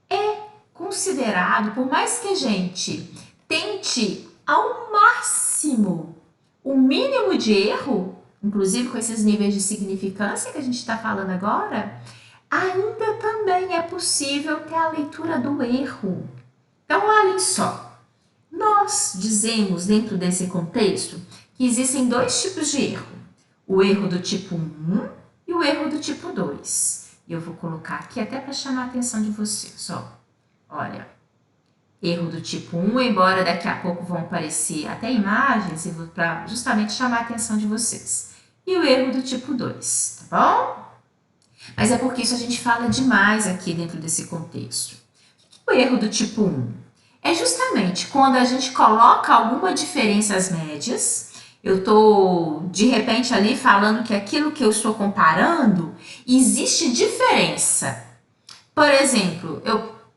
é considerado, por mais que a gente tente ao máximo o mínimo de erro, inclusive com esses níveis de significância que a gente está falando agora, ainda também é possível ter a leitura do erro. Então, olhem só, nós dizemos dentro desse contexto que existem dois tipos de erro, o erro do tipo 1 e o erro do tipo 2. E eu vou colocar aqui até para chamar a atenção de vocês, ó. Olha, erro do tipo 1, embora daqui a pouco vão aparecer até imagens para justamente chamar a atenção de vocês. E o erro do tipo 2, tá bom? Mas é porque isso a gente fala demais aqui dentro desse contexto. O erro do tipo 1 é justamente quando a gente coloca alguma diferença às médias. Eu estou, de repente, ali falando que aquilo que eu estou comparando, existe diferença. Por exemplo,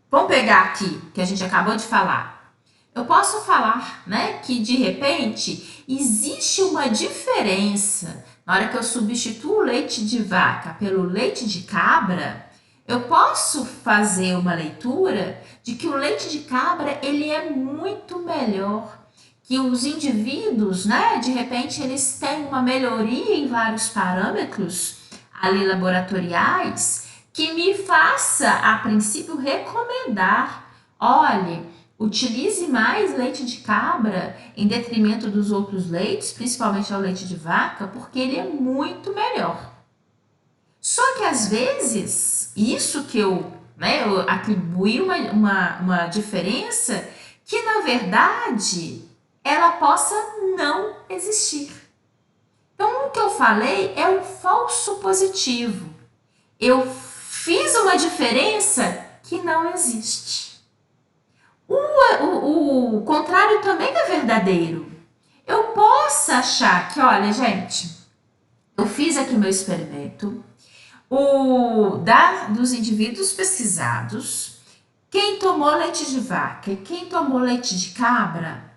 vamos pegar aqui, que a gente acabou de falar. Eu posso falar, né, que de repente existe uma diferença. Na hora que eu substituo o leite de vaca pelo leite de cabra, eu posso fazer uma leitura de que o leite de cabra ele é muito melhor, que os indivíduos, né, de repente eles têm uma melhoria em vários parâmetros ali laboratoriais que me faça, a princípio, recomendar, olhe, utilize mais leite de cabra em detrimento dos outros leites, principalmente ao leite de vaca, porque ele é muito melhor. Só que às vezes, isso que eu atribuí uma diferença que na verdade ela possa não existir. Então o que eu falei é um falso positivo. Eu fiz uma diferença que não existe. O contrário também é verdadeiro. Eu posso achar que, olha, gente, eu fiz aqui meu experimento, dos indivíduos pesquisados, quem tomou leite de vaca e quem tomou leite de cabra,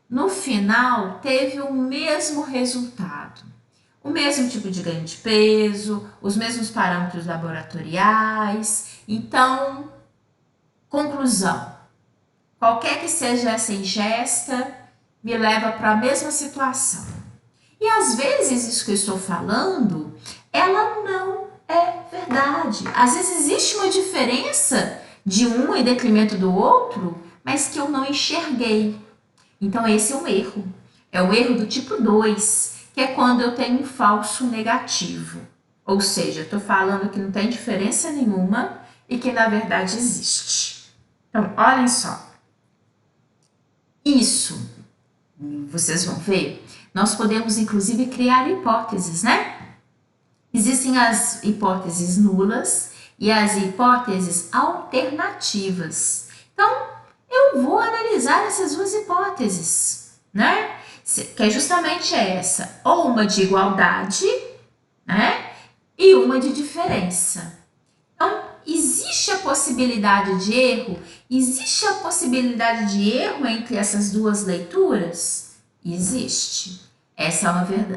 no final teve o mesmo resultado. O mesmo tipo de ganho de peso, os mesmos parâmetros laboratoriais. Então, conclusão, qualquer que seja essa ingesta, me leva para a mesma situação. E às vezes isso que eu estou falando, ela não é verdade. Às vezes existe uma diferença de um em detrimento do outro, mas que eu não enxerguei. Então esse é um erro. É o erro do tipo 2, que é quando eu tenho um falso negativo. Ou seja, eu estou falando que não tem diferença nenhuma e que na verdade existe. Então, olhem só. Isso, vocês vão ver, nós podemos inclusive criar hipóteses, né? Existem as hipóteses nulas e as hipóteses alternativas. Então, eu vou analisar essas duas hipóteses, né? Que é justamente essa, ou uma de igualdade, né? E uma de diferença. Então, existe a possibilidade de erro? Existe a possibilidade de erro entre essas duas leituras? Existe. Essa é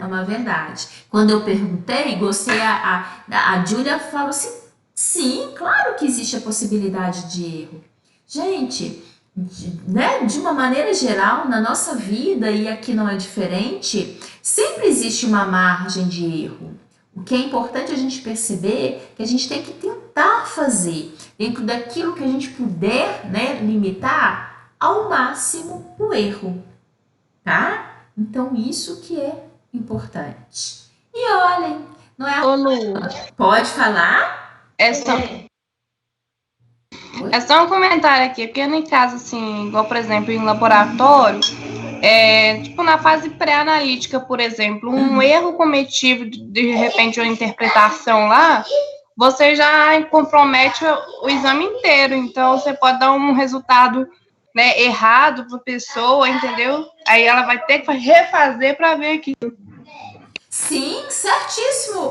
uma verdade. Quando eu perguntei, gostei, a Júlia falou assim, sim, claro que existe a possibilidade de erro. Gente, de uma maneira geral, na nossa vida, e aqui não é diferente, sempre existe uma margem de erro. O que é importante a gente perceber que a gente tem que tentar fazer dentro daquilo que a gente puder, né, limitar ao máximo o erro, tá? Então isso que é importante. E olhem, não é... Ô, Lu, Pode falar? é só um comentário aqui, porque em caso, assim, igual, por exemplo, em laboratório, tipo na fase pré-analítica, por exemplo, um erro cometido, de repente, uma interpretação lá, você já compromete o exame inteiro. Então, você pode dar um resultado, né, errado para a pessoa, entendeu? Aí ela vai ter que refazer para ver aquilo. Sim, certíssimo,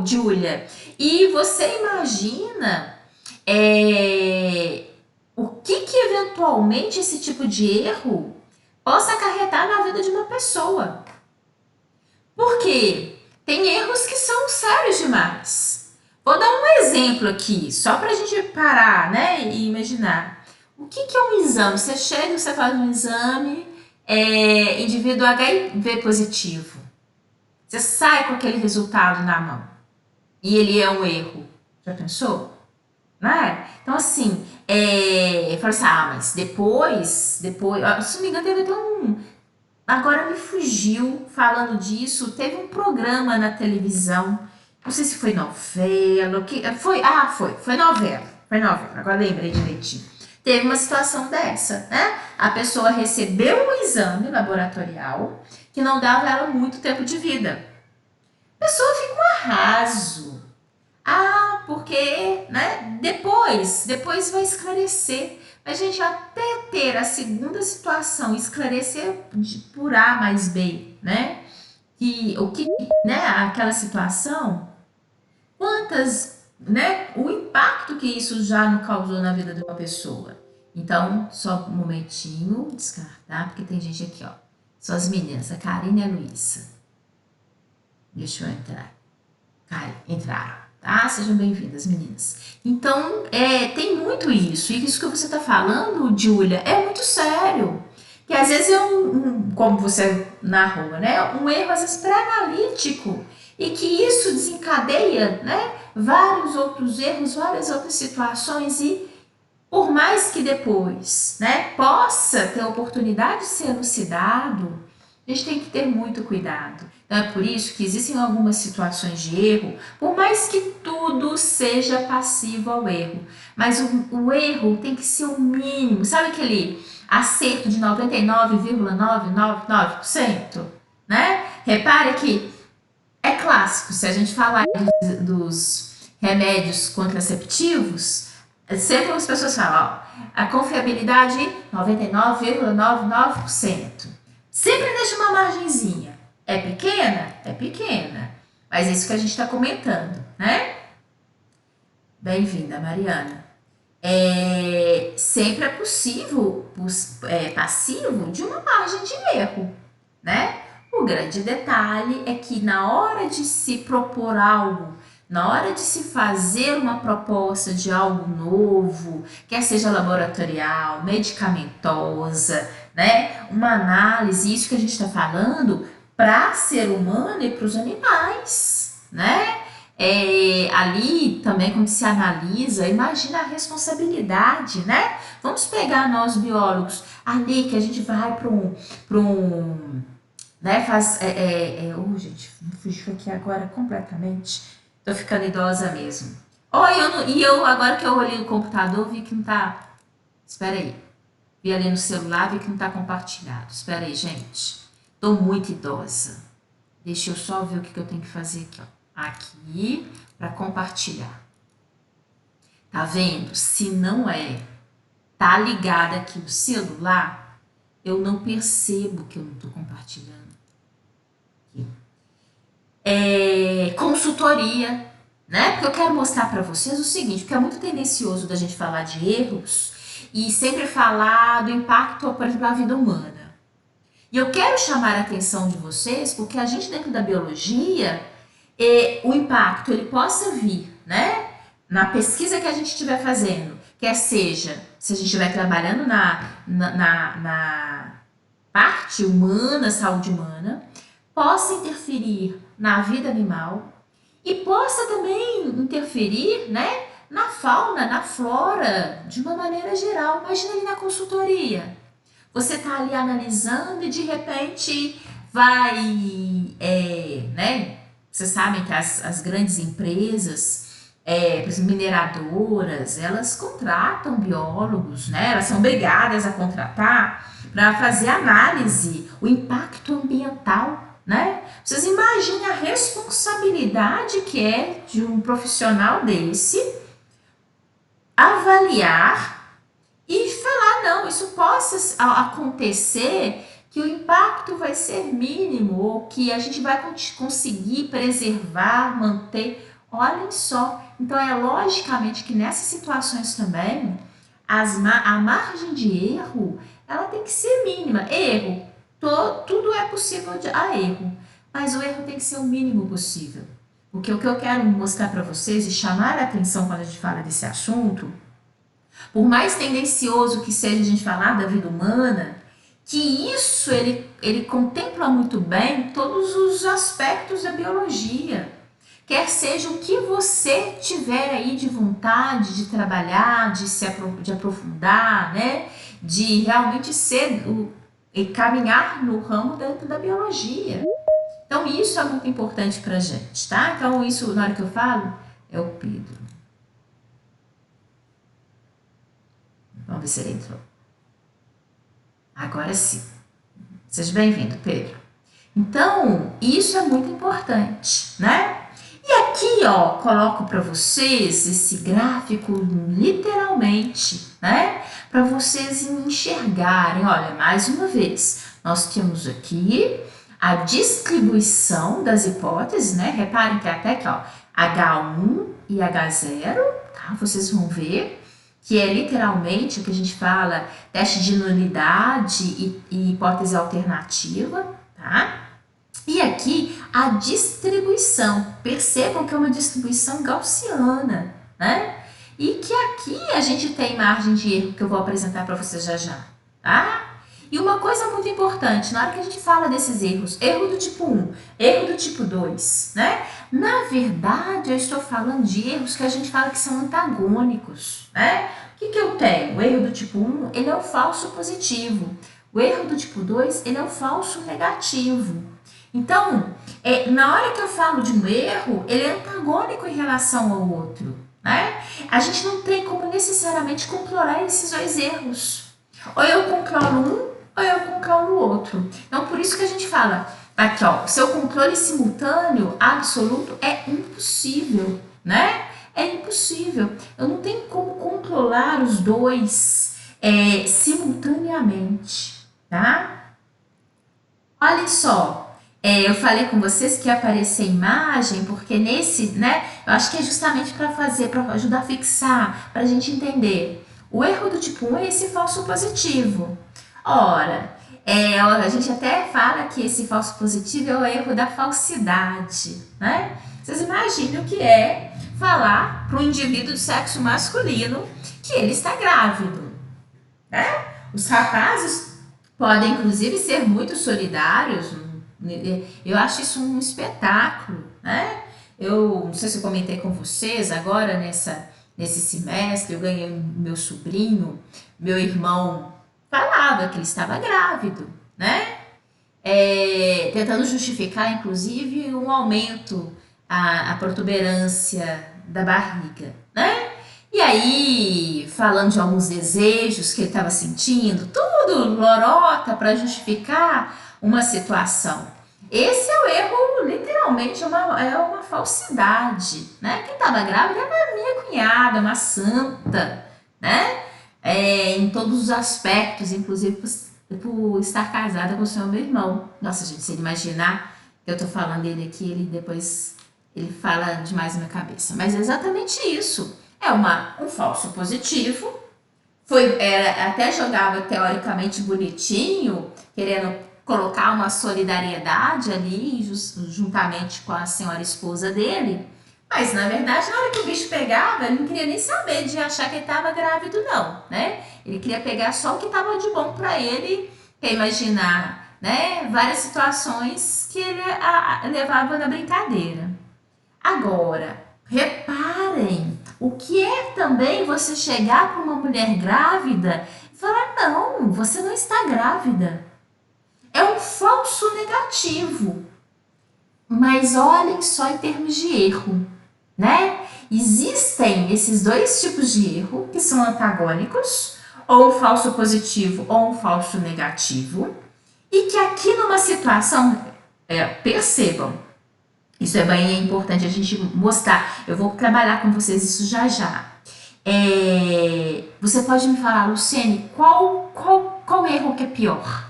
Júlia. E você imagina o que eventualmente esse tipo de erro possa acarretar na vida de uma pessoa. Porque tem erros que são sérios demais. Vou dar um exemplo aqui, só para a gente parar, né, e imaginar. O que é um exame? Você chega, você faz um exame, indivíduo HIV positivo. Você sai com aquele resultado na mão. E ele é um erro. Já pensou? Não é? Então, assim, eu falo assim, mas depois, se não me engano, teve até agora me fugiu falando disso, teve um programa na televisão, não sei se foi novela, foi novela, agora lembrei direitinho. Teve uma situação dessa, né? A pessoa recebeu um exame laboratorial que não dava ela muito tempo de vida. A pessoa fica um arraso. Porque, né, depois vai esclarecer. A gente até ter a segunda situação, esclarecer por A mais B, né? Aquela situação, o impacto que isso já não causou na vida de uma pessoa. Então, só um momentinho, descartar, porque tem gente aqui, ó. São as meninas, a Karina e a Luísa. Deixa eu entrar. Entraram. Tá? Sejam bem-vindas, meninas. Então, tem muito isso. E isso que você está falando, Júlia, é muito sério. Que às vezes como você narrou, né? Um erro, às vezes, pré-analítico. E que isso desencadeia, né? Vários outros erros, várias outras situações. E por mais que depois, né, possa ter a oportunidade de ser elucidado, a gente tem que ter muito cuidado. Então é por isso que existem algumas situações de erro, por mais que tudo seja passivo ao erro. Mas o erro tem que ser o mínimo. Sabe aquele acerto de 99,999%? Né? Repare que é clássico, se a gente falar dos remédios contraceptivos, sempre as pessoas falam, a confiabilidade 99,99%. Sempre deixa uma margenzinha. É pequena? É pequena. Mas é isso que a gente está comentando, né? Bem-vinda, Mariana. Sempre é possível, passivo de uma margem de erro, né? O grande detalhe é que na hora de se propor algo na hora de se fazer uma proposta de algo novo, quer seja laboratorial, medicamentosa, né? Uma análise, isso que a gente está falando, para ser humano e para os animais, né? Ali também quando se analisa, imagina a responsabilidade, né? Vamos pegar nós biólogos, ali que a gente vai para um né, gente, me fugiu aqui agora completamente, tô ficando idosa mesmo. Eu agora que eu olhei o computador, vi que não tá, espera aí, vi ali no celular, vi que não tá compartilhado, espera aí, gente, tô muito idosa, deixa eu só ver o que eu tenho que fazer aqui, ó. Aqui, para compartilhar. Tá vendo? Se não tá ligado aqui o celular, eu não percebo que eu não tô compartilhando. Aqui. Consultoria, né? Porque eu quero mostrar para vocês o seguinte, porque é muito tendencioso da gente falar de erros e sempre falar do impacto, por exemplo, na vida humana. E eu quero chamar a atenção de vocês, porque a gente dentro da biologia, o impacto ele possa vir, né, na pesquisa que a gente estiver fazendo, quer seja, se a gente estiver trabalhando na parte humana, saúde humana, possa interferir na vida animal e possa também interferir, né, na fauna, na flora, de uma maneira geral. Imagina ali na consultoria, você está ali analisando e de repente vai, né, vocês sabem que as grandes empresas, por exemplo, mineradoras, elas contratam biólogos, né? Elas são obrigadas a contratar para fazer análise, o impacto ambiental, né? Vocês imaginem a responsabilidade que é de um profissional desse avaliar e falar, não, isso possa acontecer, que o impacto vai ser mínimo, ou que a gente vai conseguir preservar, manter. Olhem só, então logicamente que nessas situações também, a margem de erro, ela tem que ser mínima. Erro, tudo é possível a erro, mas o erro tem que ser o mínimo possível. Porque o que eu quero mostrar para vocês e chamar a atenção quando a gente fala desse assunto, por mais tendencioso que seja a gente falar da vida humana, que isso ele contempla muito bem todos os aspectos da biologia. Quer seja o que você tiver aí de vontade de trabalhar, de aprofundar, né? De realmente e caminhar no ramo dentro da biologia. Então isso é muito importante pra gente, tá? Então isso, na hora que eu falo, é o Pedro. Vamos ver se ele entrou. Agora sim. Seja bem-vindo, Pedro. Então, isso é muito importante, né? E aqui, ó, coloco para vocês esse gráfico literalmente, né? Para vocês enxergarem. Olha, mais uma vez, nós temos aqui a distribuição das hipóteses, né? Reparem que até aqui, ó, H1 e H0, tá? Vocês vão ver que é literalmente o que a gente fala, teste de nulidade e hipótese alternativa, tá? E aqui a distribuição, percebam que é uma distribuição gaussiana, né? E que aqui a gente tem margem de erro, que eu vou apresentar para vocês já, tá? E uma coisa muito importante, na hora que a gente fala desses erros, erro do tipo 1, erro do tipo 2, né? Na verdade, eu estou falando de erros que a gente fala que são antagônicos, né? O que eu tenho? O erro do tipo 1, ele é o falso positivo. O erro do tipo 2, ele é o falso negativo. Então, na hora que eu falo de um erro, ele é antagônico em relação ao outro, né? A gente não tem como necessariamente controlar esses dois erros. Ou eu controlo um, ou eu controlo o outro. Então, por isso que a gente fala, aqui ó, seu controle simultâneo absoluto é impossível, né? É impossível. Eu não tenho como controlar os dois simultaneamente, tá? Olha só, eu falei com vocês que ia aparecer imagem, porque nesse, né, eu acho que é justamente para ajudar a fixar, para a gente entender. O erro do tipo 1 é esse falso positivo. Ora, a gente até fala que esse falso positivo é o erro da falsidade, né? Vocês imaginam o que é falar para um indivíduo do sexo masculino que ele está grávido, né? Os rapazes podem, inclusive, ser muito solidários. Eu acho isso um espetáculo, né? Eu não sei se eu comentei com vocês, agora nesse semestre eu ganhei meu sobrinho, meu irmão falava que ele estava grávido, né? Tentando justificar, inclusive, um aumento a protuberância da barriga, né? E aí, falando de alguns desejos que ele estava sentindo, tudo lorota para justificar uma situação. Esse é o erro, literalmente, é uma falsidade, né? Quem estava grávida era minha cunhada, uma santa, né? Em todos os aspectos, inclusive por estar casada com o seu meu irmão. Nossa, gente, se ele imaginar que eu tô falando dele aqui, ele depois fala demais na minha cabeça. Mas é exatamente isso. É um falso positivo. Até jogava teoricamente bonitinho, querendo colocar uma solidariedade ali, juntamente com a senhora esposa dele. Mas, na verdade, na hora que o bicho pegava, ele não queria nem saber de achar que ele estava grávido, não, né? Ele queria pegar só o que estava de bom para ele, imaginar, né, várias situações que ele levava na brincadeira. Agora, reparem, o que é também você chegar para uma mulher grávida e falar, não, você não está grávida. É um falso negativo. Mas olhem só em termos de erro, né? Existem esses dois tipos de erro que são antagônicos, ou um falso positivo ou um falso negativo, e que aqui numa situação, percebam, isso é bem importante a gente mostrar, eu vou trabalhar com vocês isso já já. Você pode me falar, Luciene, qual erro que é pior?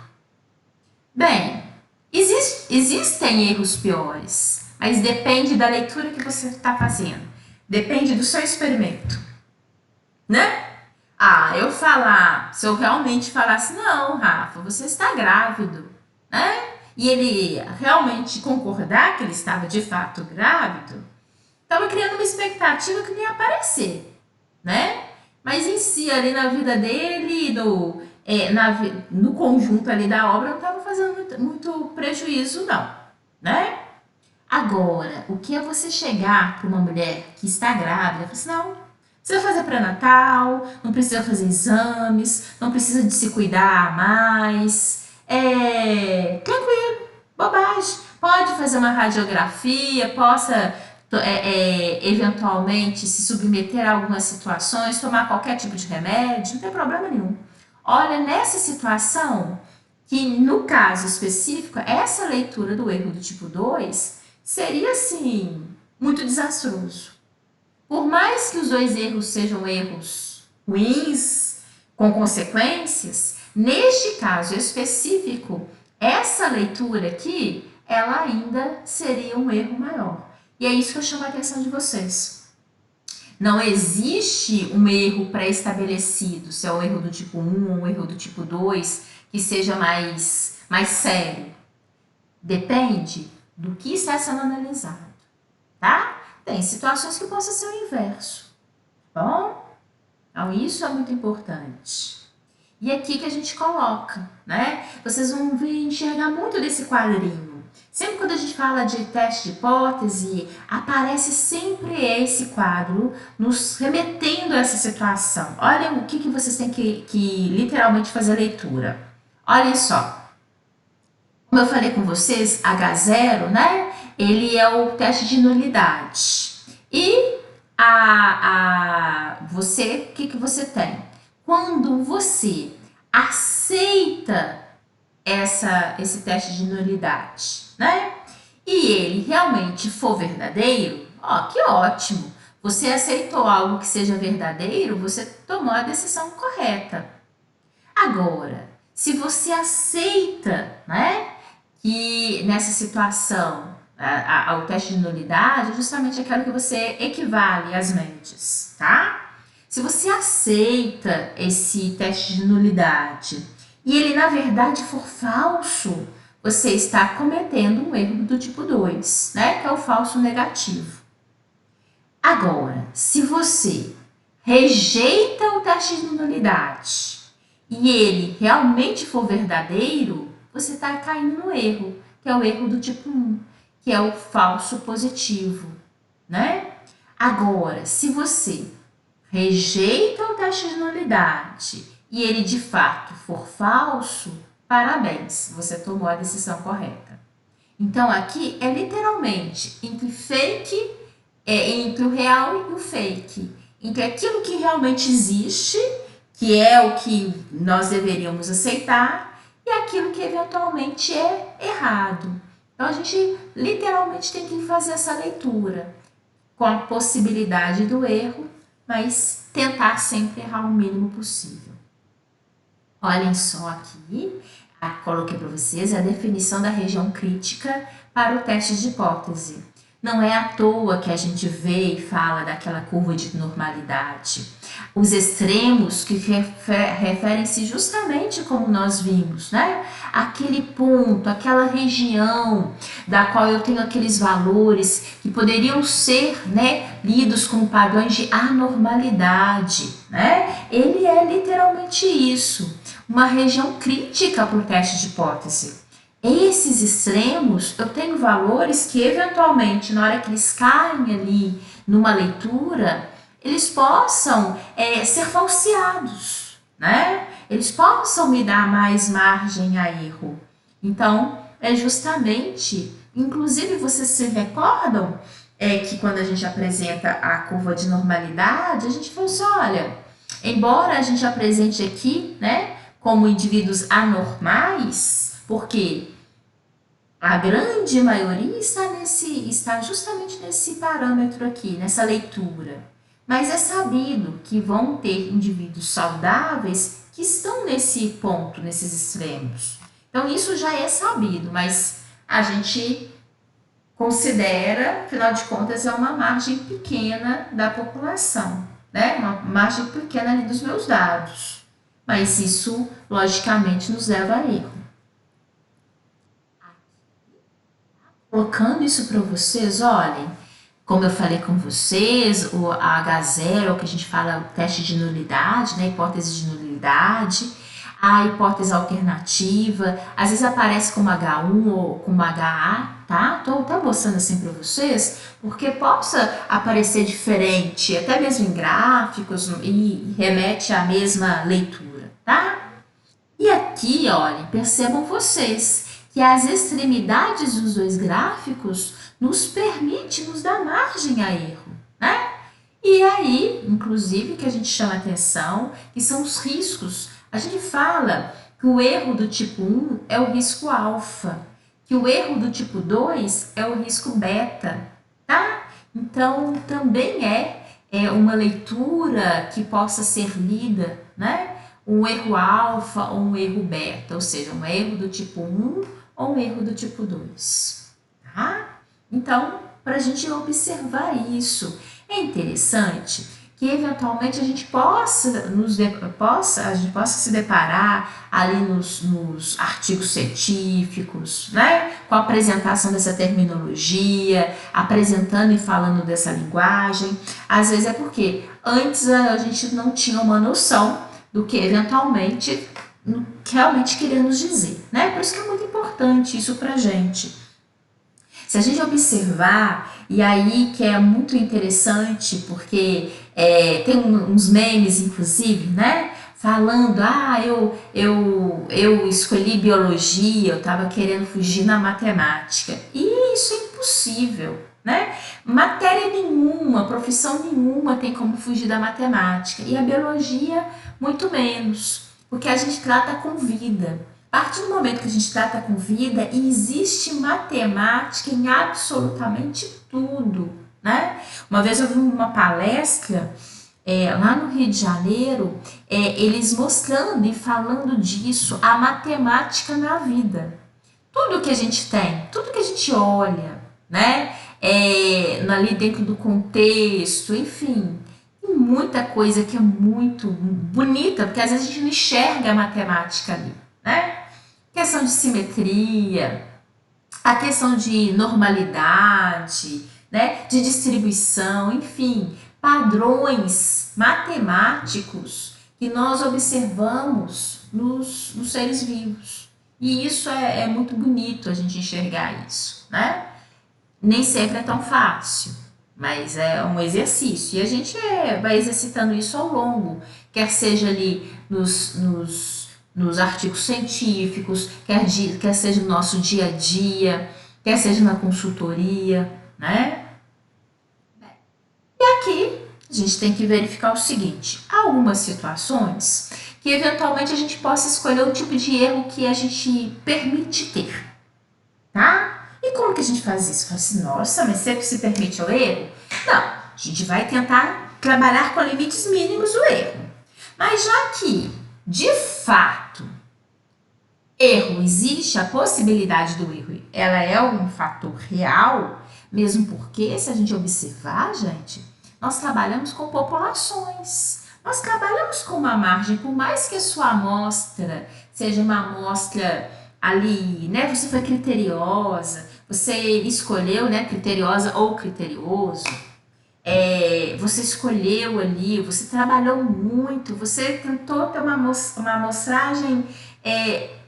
Bem, existem erros piores, mas depende da leitura que você está fazendo. Depende do seu experimento, né? Se eu realmente falasse, não, Rafa, você está grávido, né? E ele realmente concordar que ele estava de fato grávido, estava criando uma expectativa que não ia aparecer, né? Mas em si, ali na vida dele, no conjunto ali da obra, não estava fazendo muito prejuízo, não, né? Agora, o que é você chegar para uma mulher que está grávida e falar assim, não, você vai fazer pré-natal, não precisa fazer exames, não precisa de se cuidar mais, tranquilo, bobagem, pode fazer uma radiografia, possa eventualmente se submeter a algumas situações, tomar qualquer tipo de remédio, não tem problema nenhum. Olha, nessa situação, que no caso específico, essa leitura do erro do tipo 2 seria, assim, muito desastroso. Por mais que os dois erros sejam erros ruins, com consequências, neste caso específico, essa leitura aqui, ela ainda seria um erro maior. E é isso que eu chamo a atenção de vocês. Não existe um erro pré-estabelecido, se é o erro do tipo 1 ou o erro do tipo 2, que seja mais sério. Depende do que está sendo analisado, tá? Tem situações que possam ser o inverso, tá bom? Então, isso é muito importante. E aqui que a gente coloca, né? Vocês vão enxergar muito desse quadrinho. Sempre quando a gente fala de teste de hipótese, aparece sempre esse quadro nos remetendo a essa situação. Olha o que vocês têm que literalmente fazer a leitura. Olhem só. Como eu falei com vocês, H0, né? Ele é o teste de nulidade. E você, o que você tem? Quando você aceita esse teste de nulidade, né? E ele realmente for verdadeiro, que ótimo. Você aceitou algo que seja verdadeiro, você tomou a decisão correta. Agora, se você aceita, né, que nessa situação o teste de nulidade é justamente aquilo que você equivale às mentes, tá? Se você aceita esse teste de nulidade e ele na verdade for falso, você está cometendo um erro do tipo 2, né? Que é o falso negativo. Agora, se você rejeita o teste de nulidade e ele realmente for verdadeiro, você está caindo no erro, que é o erro do tipo 1, que é o falso positivo, né? Agora, se você rejeita o teste de nulidade e ele de fato for falso, parabéns, você tomou a decisão correta. Então aqui é literalmente entre o real e o fake, entre aquilo que realmente existe, que é o que nós deveríamos aceitar, e aquilo que eventualmente é errado. Então a gente literalmente tem que fazer essa leitura com a possibilidade do erro, mas tentar sempre errar o mínimo possível. Olhem só aqui, coloquei para vocês a definição da região crítica para o teste de hipótese. Não é à toa que a gente vê e fala daquela curva de normalidade. Os extremos que referem-se justamente como nós vimos, né? Aquele ponto, aquela região da qual eu tenho aqueles valores que poderiam ser, né, lidos como padrões de anormalidade, né? Ele é literalmente isso, uma região crítica para o teste de hipótese. Esses extremos, eu tenho valores que eventualmente, na hora que eles caem ali numa leitura, eles possam ser falseados, né? Eles possam me dar mais margem a erro. Então, é justamente, inclusive vocês se recordam que quando a gente apresenta a curva de normalidade, a gente fala assim, olha, embora a gente apresente aqui, né, como indivíduos anormais, porque a grande maioria está justamente nesse parâmetro aqui, nessa leitura. Mas é sabido que vão ter indivíduos saudáveis que estão nesse ponto, nesses extremos. Então isso já é sabido, mas a gente considera, afinal de contas, é uma margem pequena da população, né? Uma margem pequena ali dos meus dados. Mas isso, logicamente, nos leva a erro. Colocando isso para vocês, olhem, como eu falei com vocês, o H0, que a gente fala o teste de nulidade, né, hipótese de nulidade, a hipótese alternativa, às vezes aparece como H1 ou como HA, tá? Tô mostrando assim para vocês, porque possa aparecer diferente, até mesmo em gráficos, e remete à mesma leitura, tá? E aqui, olhem, percebam vocês que as extremidades dos dois gráficos nos dar margem a erro, né? E aí, inclusive, que a gente chama atenção, que são os riscos. A gente fala que o erro do tipo 1 é o risco alfa, que o erro do tipo 2 é o risco beta, tá? Então, também é uma leitura que possa ser lida, né? Um erro alfa ou um erro beta, ou seja, um erro do tipo 1 ou um erro do tipo 2, tá? Então, para a gente observar isso, é interessante que eventualmente a gente possa se deparar ali nos artigos científicos, né? Com a apresentação dessa terminologia, apresentando e falando dessa linguagem. Às vezes é porque antes a gente não tinha uma noção do que eventualmente realmente queremos dizer, né? Por isso que é muito importante isso pra gente. Se a gente observar, e aí que é muito interessante, porque tem uns memes, inclusive, né? Falando, eu escolhi biologia, eu estava querendo fugir na matemática. E isso é impossível, né? Matéria nenhuma, profissão nenhuma tem como fugir da matemática. E a biologia, muito menos. Porque a gente trata com vida. A partir do momento que a gente trata com vida, existe matemática em absolutamente tudo, né? Uma vez eu vi uma palestra lá no Rio de Janeiro, eles mostrando e falando disso, a matemática na vida. Tudo que a gente tem, tudo que a gente olha, né? Ali dentro do contexto, enfim... Tem muita coisa que é muito bonita, porque às vezes a gente não enxerga a matemática ali, né? Que questão de simetria, a questão de normalidade, né, de distribuição, enfim, padrões matemáticos que nós observamos nos seres vivos. E isso é muito bonito a gente enxergar isso, né? Nem sempre é tão fácil, mas é um exercício. E a gente vai exercitando isso ao longo, quer seja ali nos artigos científicos, quer seja no nosso dia a dia, quer seja na consultoria, né? E aqui a gente tem que verificar o seguinte: há algumas situações que eventualmente a gente possa escolher o tipo de erro que a gente permite ter, tá? E como que a gente faz isso? Fala assim, nossa, mas sempre se permite o erro? Não, a gente vai tentar trabalhar com limites mínimos do erro. Mas já que, de fato, erro existe, a possibilidade do erro, ela é um fator real, mesmo porque, se a gente observar, gente, nós trabalhamos com populações. Nós trabalhamos com uma margem, por mais que a sua amostra seja uma amostra ali, né? Você foi criteriosa, você escolheu, né? Criteriosa ou criterioso. Você escolheu ali, você trabalhou muito, você tentou ter uma amostragem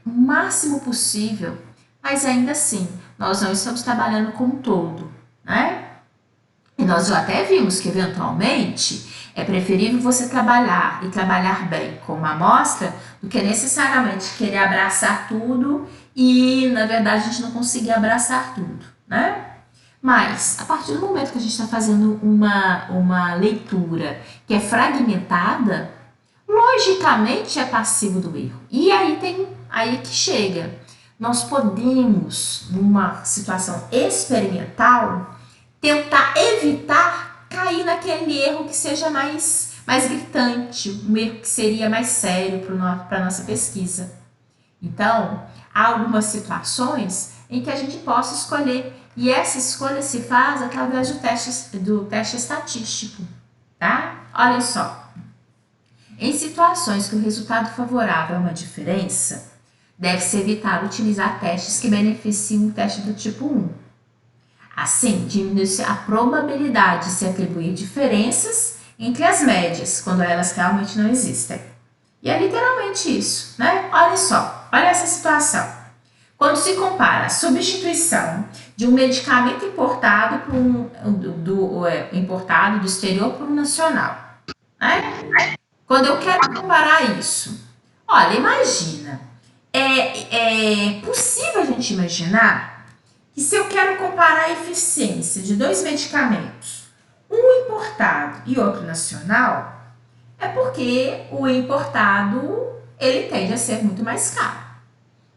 o máximo possível, mas ainda assim, nós não estamos trabalhando com um todo, né? E nós já até vimos que, eventualmente, é preferível você trabalhar e trabalhar bem com uma amostra do que necessariamente querer abraçar tudo e, na verdade, a gente não conseguir abraçar tudo, né? Mas, a partir do momento que a gente está fazendo uma leitura que é fragmentada, logicamente é passivo do erro. E aí que chega. Nós podemos, numa situação experimental, tentar evitar cair naquele erro que seja mais gritante, um erro que seria mais sério para a nossa pesquisa. Então, há algumas situações em que a gente possa escolher, e essa escolha se faz através do teste estatístico, tá? Olha só, em situações que o resultado favorável é uma diferença, deve-se evitar utilizar testes que beneficiem o teste do tipo 1. Assim, diminui-se a probabilidade de se atribuir diferenças entre as médias, quando elas realmente não existem. E é literalmente isso, né? Olha só, olha essa situação. Quando se compara a substituição de um medicamento importado importado do exterior para um nacional, né? Quando eu quero comparar isso, olha, imagina, é possível a gente imaginar que, se eu quero comparar a eficiência de dois medicamentos, um importado e outro nacional, é porque o importado ele tende a ser muito mais caro.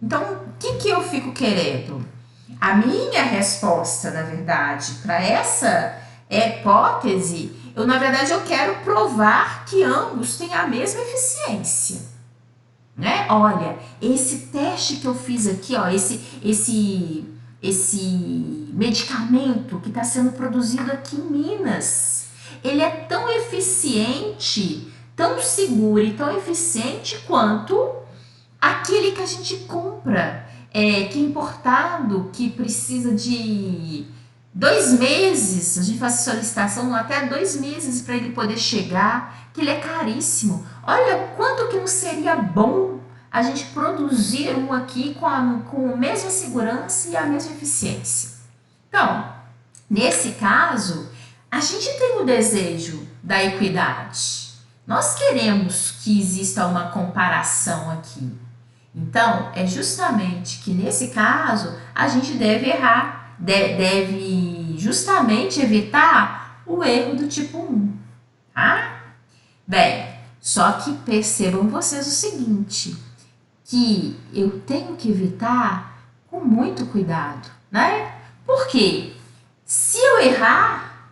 Então, o que eu fico querendo? A minha resposta, na verdade, para essa hipótese, eu quero provar que ambos têm a mesma eficiência, né? Olha, esse teste que eu fiz aqui, ó, esse medicamento que está sendo produzido aqui em Minas, ele é tão eficiente, tão seguro e tão eficiente quanto aquele que a gente compra, que é importado, que precisa de 2 meses, a gente faz solicitação até 2 meses para ele poder chegar, que ele é caríssimo. Olha quanto que não seria bom a gente produzir um aqui com a mesma segurança e a mesma eficiência. Então, nesse caso, a gente tem o desejo da equidade. Nós queremos que exista uma comparação aqui. Então, é justamente que, nesse caso, a gente deve deve justamente evitar o erro do tipo 1, tá? Bem, só que percebam vocês o seguinte, que eu tenho que evitar com muito cuidado, né? Porque se eu errar,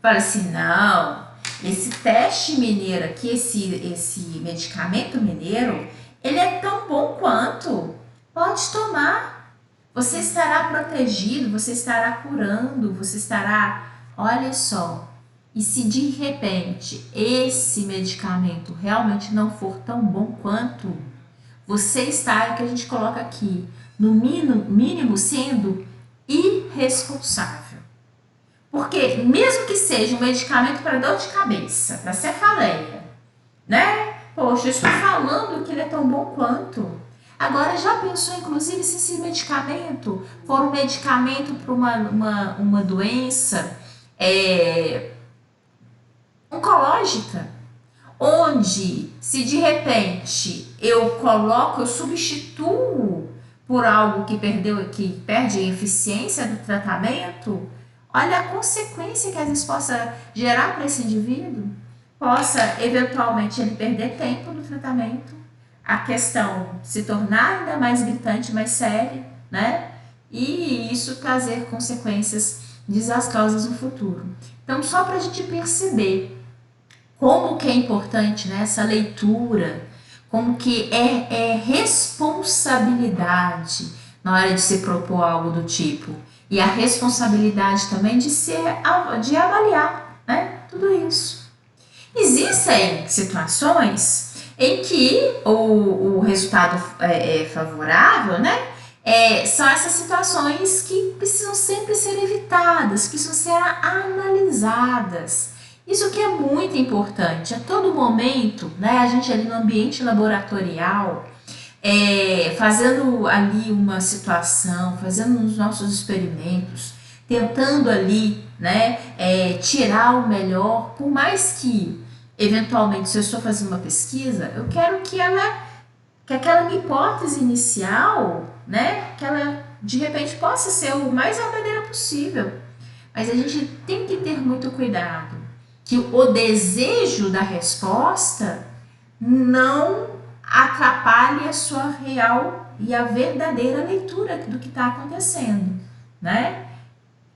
fala assim, não, esse teste mineiro aqui, esse medicamento mineiro, ele é tão bom quanto, pode tomar, você estará protegido, você estará curando, você estará, olha só. E se de repente esse medicamento realmente não for tão bom quanto, você está, é o que a gente coloca aqui, no mínimo sendo irresponsável. Porque mesmo que seja um medicamento para dor de cabeça, para cefaleia, né? Poxa, eu estou falando que ele é tão bom quanto. Agora, já pensou, inclusive, se esse medicamento for um medicamento para uma doença oncológica, onde se de repente eu substituo por algo que perde a eficiência do tratamento, olha a consequência que às vezes possa gerar para esse indivíduo, possa eventualmente ele perder tempo no tratamento, a questão se tornar ainda mais gritante, mais séria, né? E isso trazer consequências desastrosas no futuro. Então, só para a gente perceber como que é importante, né, essa leitura, como que é responsabilidade na hora de se propor algo do tipo. E a responsabilidade também de avaliar, né, tudo isso. Existem situações em que o resultado é favorável, né? São essas situações que precisam sempre ser evitadas, precisam ser analisadas. Isso que é muito importante. A todo momento, né, a gente ali no ambiente laboratorial, fazendo ali uma situação, fazendo os nossos experimentos, tentando ali, né, tirar o melhor, por mais que eventualmente, se eu estou fazendo uma pesquisa, eu quero que aquela minha hipótese inicial, né, que ela de repente possa ser o mais verdadeira possível. Mas a gente tem que ter muito cuidado, que o desejo da resposta não atrapalhe a sua real e a verdadeira leitura do que está acontecendo, né?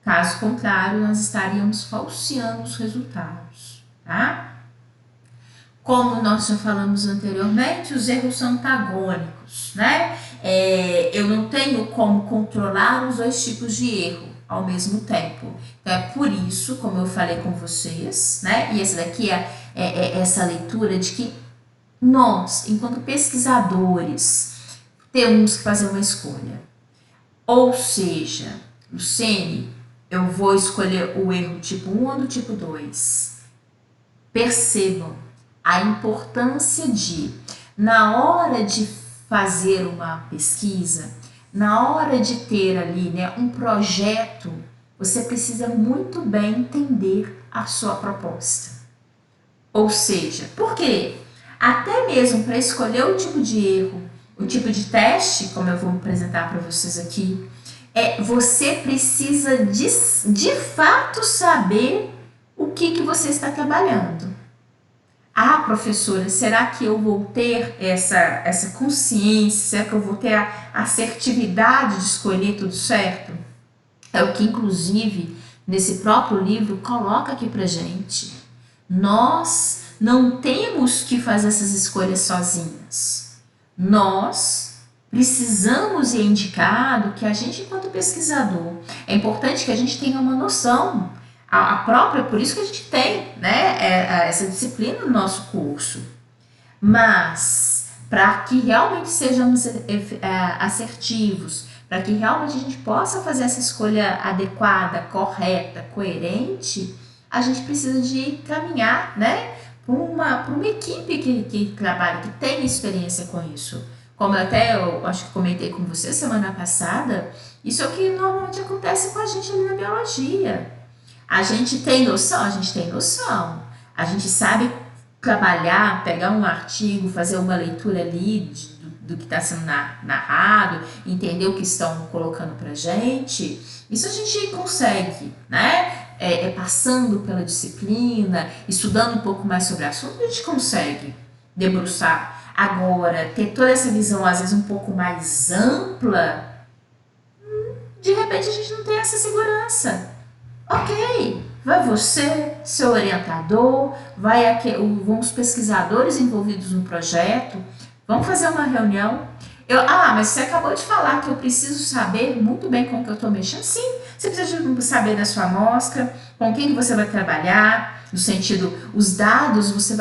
Caso contrário, nós estaríamos falseando os resultados, tá? Como nós já falamos anteriormente, os erros são antagônicos, né? Eu não tenho como controlar os dois tipos de erro ao mesmo tempo. Então, é por isso, como eu falei com vocês, né? E essa daqui é essa leitura de que nós, enquanto pesquisadores, temos que fazer uma escolha. Ou seja, Luciene, eu vou escolher o erro tipo 1 ou do tipo 2. Percebam a importância de, na hora de fazer uma pesquisa, na hora de ter ali, né, um projeto, você precisa muito bem entender a sua proposta. Ou seja, por quê? Até mesmo para escolher o tipo de erro, o tipo de teste, como eu vou apresentar para vocês aqui, você precisa de fato saber o que você está trabalhando. Ah, professora, será que eu vou ter essa consciência? Será que eu vou ter a assertividade de escolher tudo certo? É o que, inclusive, nesse próprio livro, coloca aqui pra gente. Nós não temos que fazer essas escolhas sozinhas. Nós precisamos e é indicado que a gente, enquanto pesquisador, é importante que a gente tenha uma noção a própria, por isso que a gente tem, né, essa disciplina no nosso curso. Mas, para que realmente sejamos assertivos, para que realmente a gente possa fazer essa escolha adequada, correta, coerente, a gente precisa de caminhar, né, para uma equipe que trabalha, que tem experiência com isso. Como eu acho que comentei com você semana passada, isso é o que normalmente acontece com a gente ali na biologia. A gente tem noção? A gente tem noção. A gente sabe trabalhar, pegar um artigo, fazer uma leitura ali do que está sendo narrado, entender o que estão colocando pra gente. Isso a gente consegue, né? Passando pela disciplina, estudando um pouco mais sobre o assunto, a gente consegue debruçar. Agora, ter toda essa visão, às vezes, um pouco mais ampla, de repente a gente não tem essa segurança. Ok, vai você, seu orientador, vão os pesquisadores envolvidos no projeto, vamos fazer uma reunião. Mas você acabou de falar que eu preciso saber muito bem com o que eu estou mexendo. Sim, você precisa saber da sua amostra, com quem que você vai trabalhar, no sentido, os dados você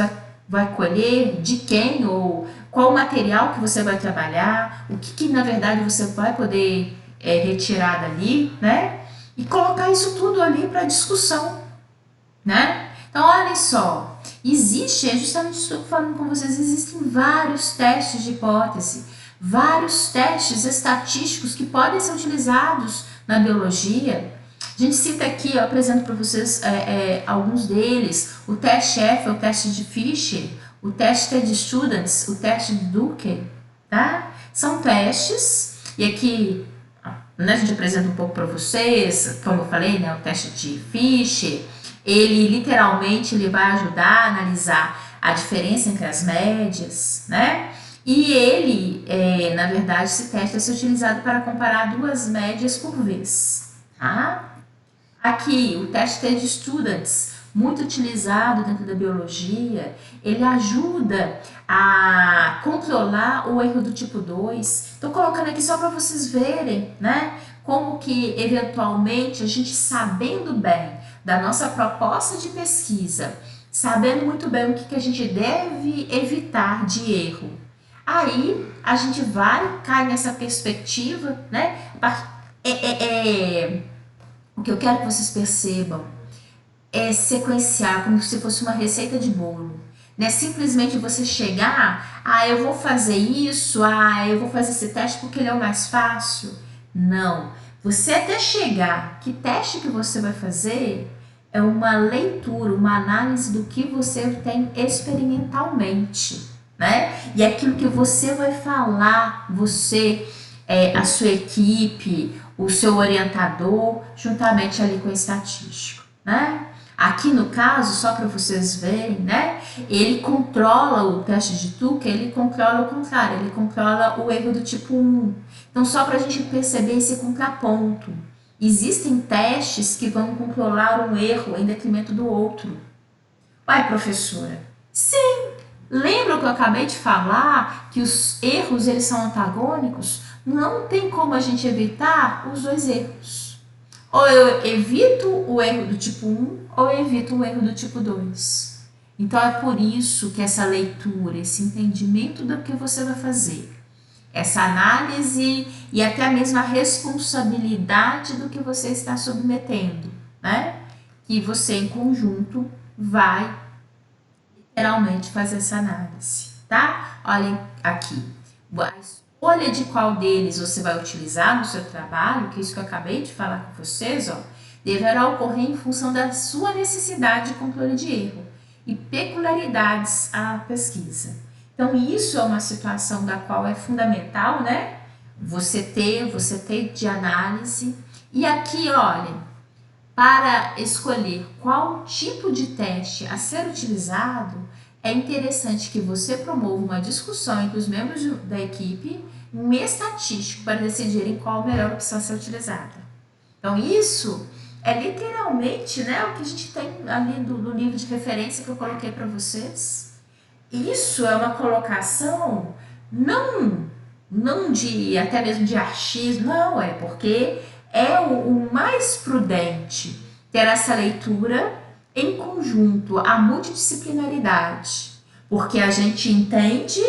vai colher de quem, ou qual o material que você vai trabalhar, o que na verdade você vai poder retirar dali, né? E colocar isso tudo ali para discussão, né? Então, olhem só, existe, é justamente isso que eu estou falando com vocês, existem vários testes de hipótese, vários testes estatísticos que podem ser utilizados na biologia. A gente cita aqui, eu apresento para vocês alguns deles. O teste F é o teste de Fisher, o teste de Students, o teste de Duke, tá? São testes, e aqui a gente apresenta um pouco para vocês, como eu falei, né, o teste de Fisher, ele literalmente vai ajudar a analisar a diferença entre as médias, né? E ele, na verdade, esse teste vai ser utilizado para comparar duas médias por vez, tá? Aqui, o teste de Students, muito utilizado dentro da biologia, ele ajuda a controlar o erro do tipo 2. Estou colocando aqui só para vocês verem, né? Como que, eventualmente, a gente sabendo bem da nossa proposta de pesquisa, sabendo muito bem o que a gente deve evitar de erro, aí a gente vai cair nessa perspectiva, né? O que eu quero que vocês percebam é sequenciar como se fosse uma receita de bolo. Não é simplesmente você chegar, eu vou fazer isso, eu vou fazer esse teste porque ele é o mais fácil. Não. Você até chegar, que teste que você vai fazer é uma leitura, uma análise do que você tem experimentalmente, né? E aquilo que você vai falar, você, a sua equipe, o seu orientador, juntamente ali com o estatístico, né? Aqui no caso, só para vocês verem, né? Ele controla o teste de Tuque, ele controla o contrário, ele controla o erro do tipo 1. Então, só para a gente perceber esse contraponto. Existem testes que vão controlar um erro em detrimento do outro. Uai, professora, sim! Lembra que eu acabei de falar que os erros eles são antagônicos? Não tem como a gente evitar os dois erros. Ou eu evito o erro do tipo 1 ou eu evito o erro do tipo 2. Então é por isso que essa leitura, esse entendimento do que você vai fazer, essa análise e até mesmo a responsabilidade do que você está submetendo, né? Que você em conjunto vai literalmente fazer essa análise, tá? Olhem aqui, a escolha de qual deles você vai utilizar no seu trabalho, que é isso que eu acabei de falar com vocês, deverá ocorrer em função da sua necessidade de controle de erro e peculiaridades à pesquisa. Então, isso é uma situação da qual é fundamental, né? Você ter de análise. E aqui, olhem, para escolher qual tipo de teste a ser utilizado, é interessante que você promova uma discussão entre os membros da equipe, um estatístico, para decidirem qual a melhor opção a ser utilizada. Então, isso é literalmente, né, o que a gente tem ali do livro de referência que eu coloquei para vocês. Isso é uma colocação não de até mesmo de achismo, não, é porque é o mais prudente ter essa leitura em conjunto, a multidisciplinaridade, porque a gente entende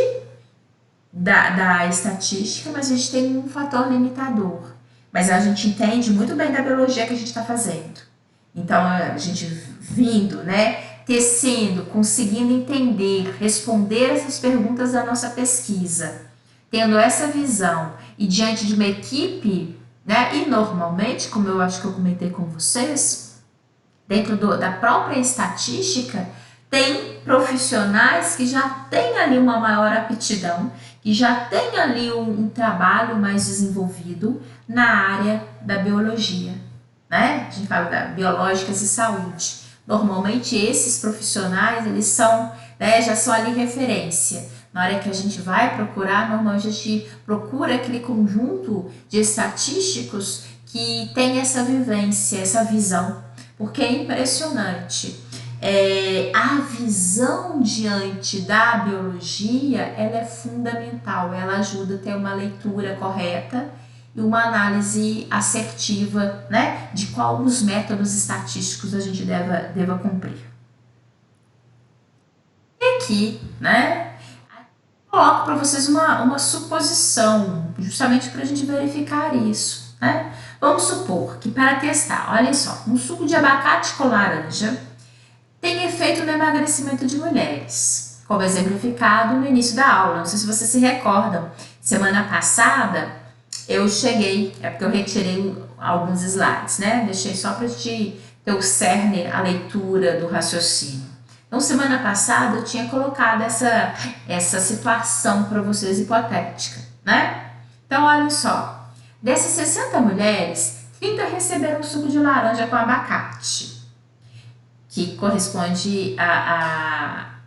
da estatística, mas a gente tem um fator limitador, mas a gente entende muito bem da biologia que a gente está fazendo. Então, a gente vindo, né, tecendo, conseguindo entender, responder essas perguntas da nossa pesquisa, tendo essa visão e diante de uma equipe, né, e normalmente, como eu acho que eu comentei com vocês, dentro da própria estatística, tem profissionais que já têm ali uma maior aptidão, que já têm ali um trabalho mais desenvolvido na área da biologia, né? A gente fala da biológicas e saúde. Normalmente esses profissionais, eles são, né, já são ali referência. Na hora que a gente vai procurar, normalmente a gente procura aquele conjunto de estatísticos que tem essa vivência, essa visão, porque é impressionante. A visão diante da biologia, ela é fundamental, ela ajuda a ter uma leitura correta e uma análise assertiva, né, de qual os métodos estatísticos a gente deva cumprir. E aqui, né, Coloco para vocês uma suposição, justamente para a gente verificar isso, né? Vamos supor que para testar, olha só, um suco de abacate com laranja tem efeito no emagrecimento de mulheres, como exemplificado no início da aula. Não sei se vocês se recordam, semana passada eu cheguei, é porque eu retirei alguns slides, né? Deixei só para te ter o cerne, a leitura do raciocínio. Então, semana passada eu tinha colocado essa situação para vocês hipotética, né? Então, olha só, dessas 60 mulheres, 30 receberam suco de laranja com abacate, que corresponde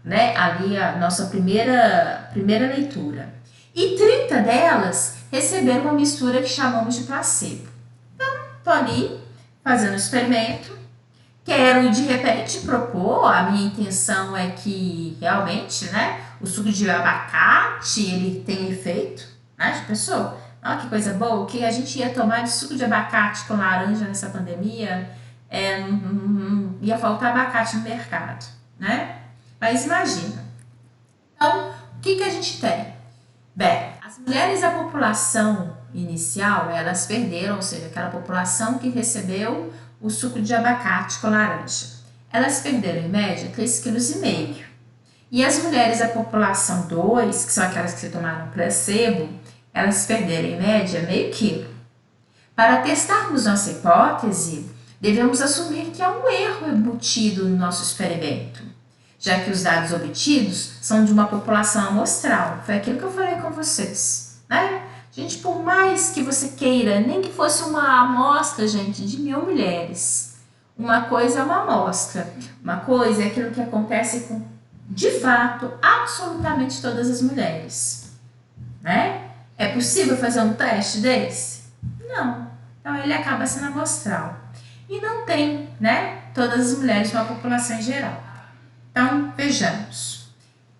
né, ali a nossa primeira leitura. E 30 delas receberam uma mistura que chamamos de placebo. Então, estou ali fazendo o experimento. Quero, de repente, propor, a minha intenção é que realmente, né, o suco de abacate, ele tem efeito, né, de pessoa. Olha que coisa boa, o que a gente ia tomar de suco de abacate com laranja nessa pandemia, ia faltar abacate no mercado, né? Mas imagina. Então, o que a gente tem? Bem, as mulheres da população inicial, elas perderam, ou seja, aquela população que recebeu o suco de abacate com laranja. Elas perderam, em média, 3,5 kg. E as mulheres da população 2, que são aquelas que tomaram placebo, elas perderam, em média, meio quilo. Para testarmos nossa hipótese, devemos assumir que há um erro embutido no nosso experimento, já que os dados obtidos são de uma população amostral. Foi aquilo que eu falei com vocês, né? Gente, por mais que você queira, nem que fosse uma amostra, gente, de 1.000 mulheres. Uma coisa é uma amostra, uma coisa é aquilo que acontece com, de fato, absolutamente todas as mulheres, né? É possível fazer um teste desse? Não. Então, ele acaba sendo amostral. E não tem, né, todas as mulheres na população em geral. Então, vejamos.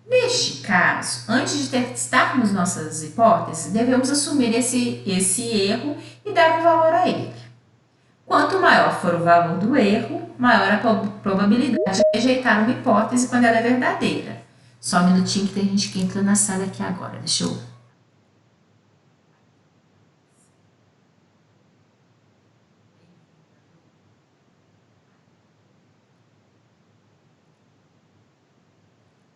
Neste caso, antes de testarmos nossas hipóteses, devemos assumir esse erro e dar um valor a ele. Quanto maior for o valor do erro, maior a probabilidade de rejeitar uma hipótese quando ela é verdadeira. Só um minutinho que tem gente que entra na sala aqui agora. Deixa eu...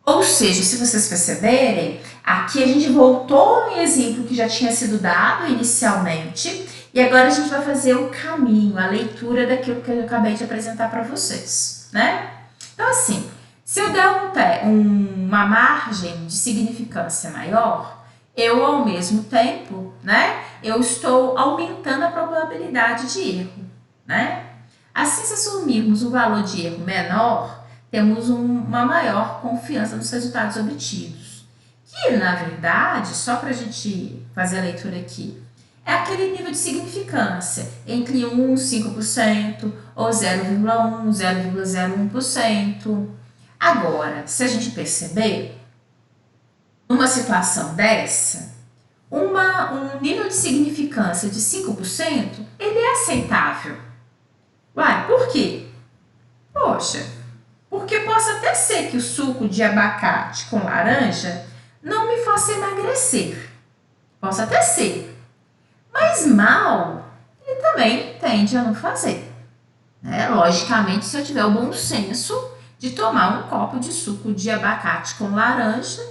Ou seja, se vocês perceberem, aqui a gente voltou no exemplo que já tinha sido dado inicialmente e agora a gente vai fazer o caminho, a leitura daquilo que eu acabei de apresentar para vocês, né? Então, assim, se eu der uma margem de significância maior, eu, ao mesmo tempo, né, eu estou aumentando a probabilidade de erro, né? Assim, se assumirmos um valor de erro menor, temos uma maior confiança nos resultados obtidos. Que, na verdade, só para a gente fazer a leitura aqui, é aquele nível de significância entre 1 e 5% ou 0,1, 0,01%. Agora, se a gente perceber, numa situação dessa, um nível de significância de 5%, ele é aceitável. Uai, por quê? Poxa, porque possa até ser que o suco de abacate com laranja não me faça emagrecer. Possa até ser. Mas mal, ele também tende a não fazer. Né? Logicamente, se eu tiver o bom senso de tomar um copo de suco de abacate com laranja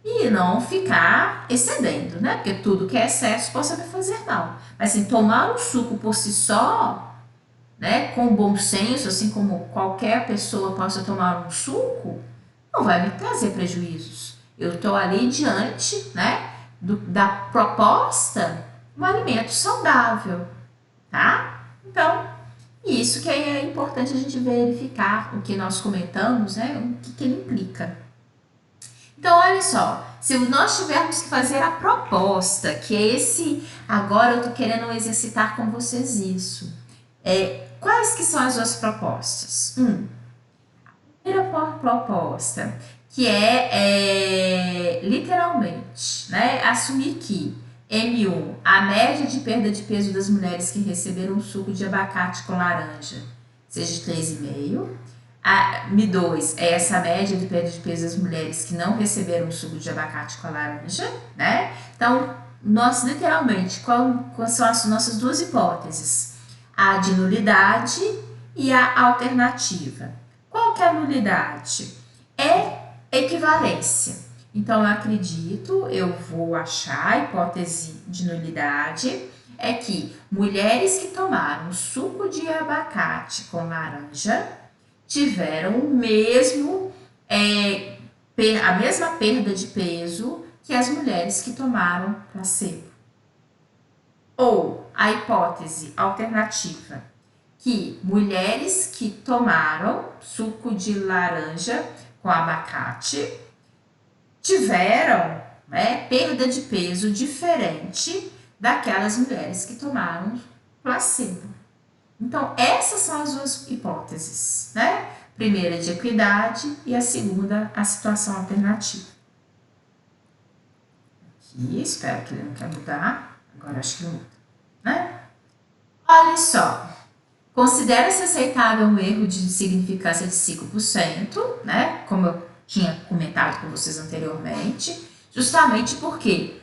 e não ficar excedendo, né? Porque tudo que é excesso possa me fazer mal. Mas assim, tomar um suco por si só, né, com bom senso, assim como qualquer pessoa possa tomar um suco, não vai me trazer prejuízos. Eu estou ali diante, né, da proposta, um alimento saudável, tá? Então, isso que é importante a gente verificar o que nós comentamos, né, o que ele implica. Então, olha só, se nós tivermos que fazer a proposta, que é agora eu estou querendo exercitar com vocês isso, quais que são as duas propostas? A primeira proposta, que é literalmente, né, assumir que M1, a média de perda de peso das mulheres que receberam suco de abacate com laranja, seja de 3,5. Mi2 é essa média de perda de peso das mulheres que não receberam o suco de abacate com a laranja, né? Então, nós literalmente, quais são as nossas duas hipóteses? A de nulidade e a alternativa. Qual que é a nulidade? É equivalência. Então, eu acredito, eu vou achar a hipótese de nulidade, é que mulheres que tomaram suco de abacate com laranja tiveram a mesma perda de peso que as mulheres que tomaram placebo. Ou a hipótese alternativa, que mulheres que tomaram suco de laranja com abacate tiveram perda de peso diferente daquelas mulheres que tomaram placebo. Então, essas são as duas hipóteses, né? Primeira de equidade e a segunda, a situação alternativa. Aqui, espero que ele não quer mudar. Agora acho que muda, né? Olha só. Considera-se aceitável um erro de significância de 5%, né? Como eu tinha comentado com vocês anteriormente, justamente porque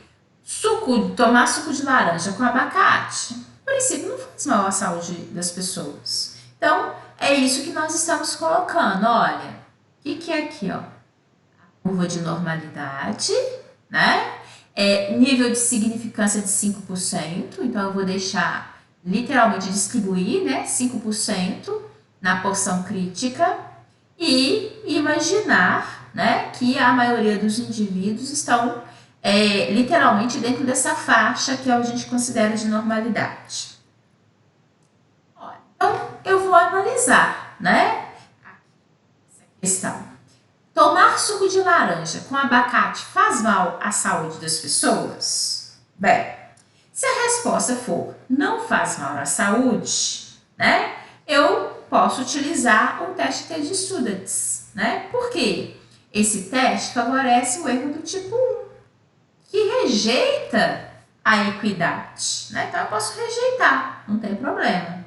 tomar suco de laranja com abacate, no princípio, não faz mal à saúde das pessoas. Então, é isso que nós estamos colocando. Olha, o que é aqui, ó? A curva de normalidade, né? Nível de significância de 5%, então eu vou deixar literalmente distribuir, né? 5% na porção crítica e imaginar, né, que a maioria dos indivíduos estão literalmente dentro dessa faixa que a gente considera de normalidade. Então, eu vou analisar, né, essa questão. Tomar suco de laranja com abacate faz mal à saúde das pessoas? Bem, se a resposta for não faz mal à saúde, né, eu posso utilizar o teste TED Students, né? Por quê? Esse teste favorece o erro do tipo 1, que rejeita a equidade, né? Então, eu posso rejeitar, não tem problema.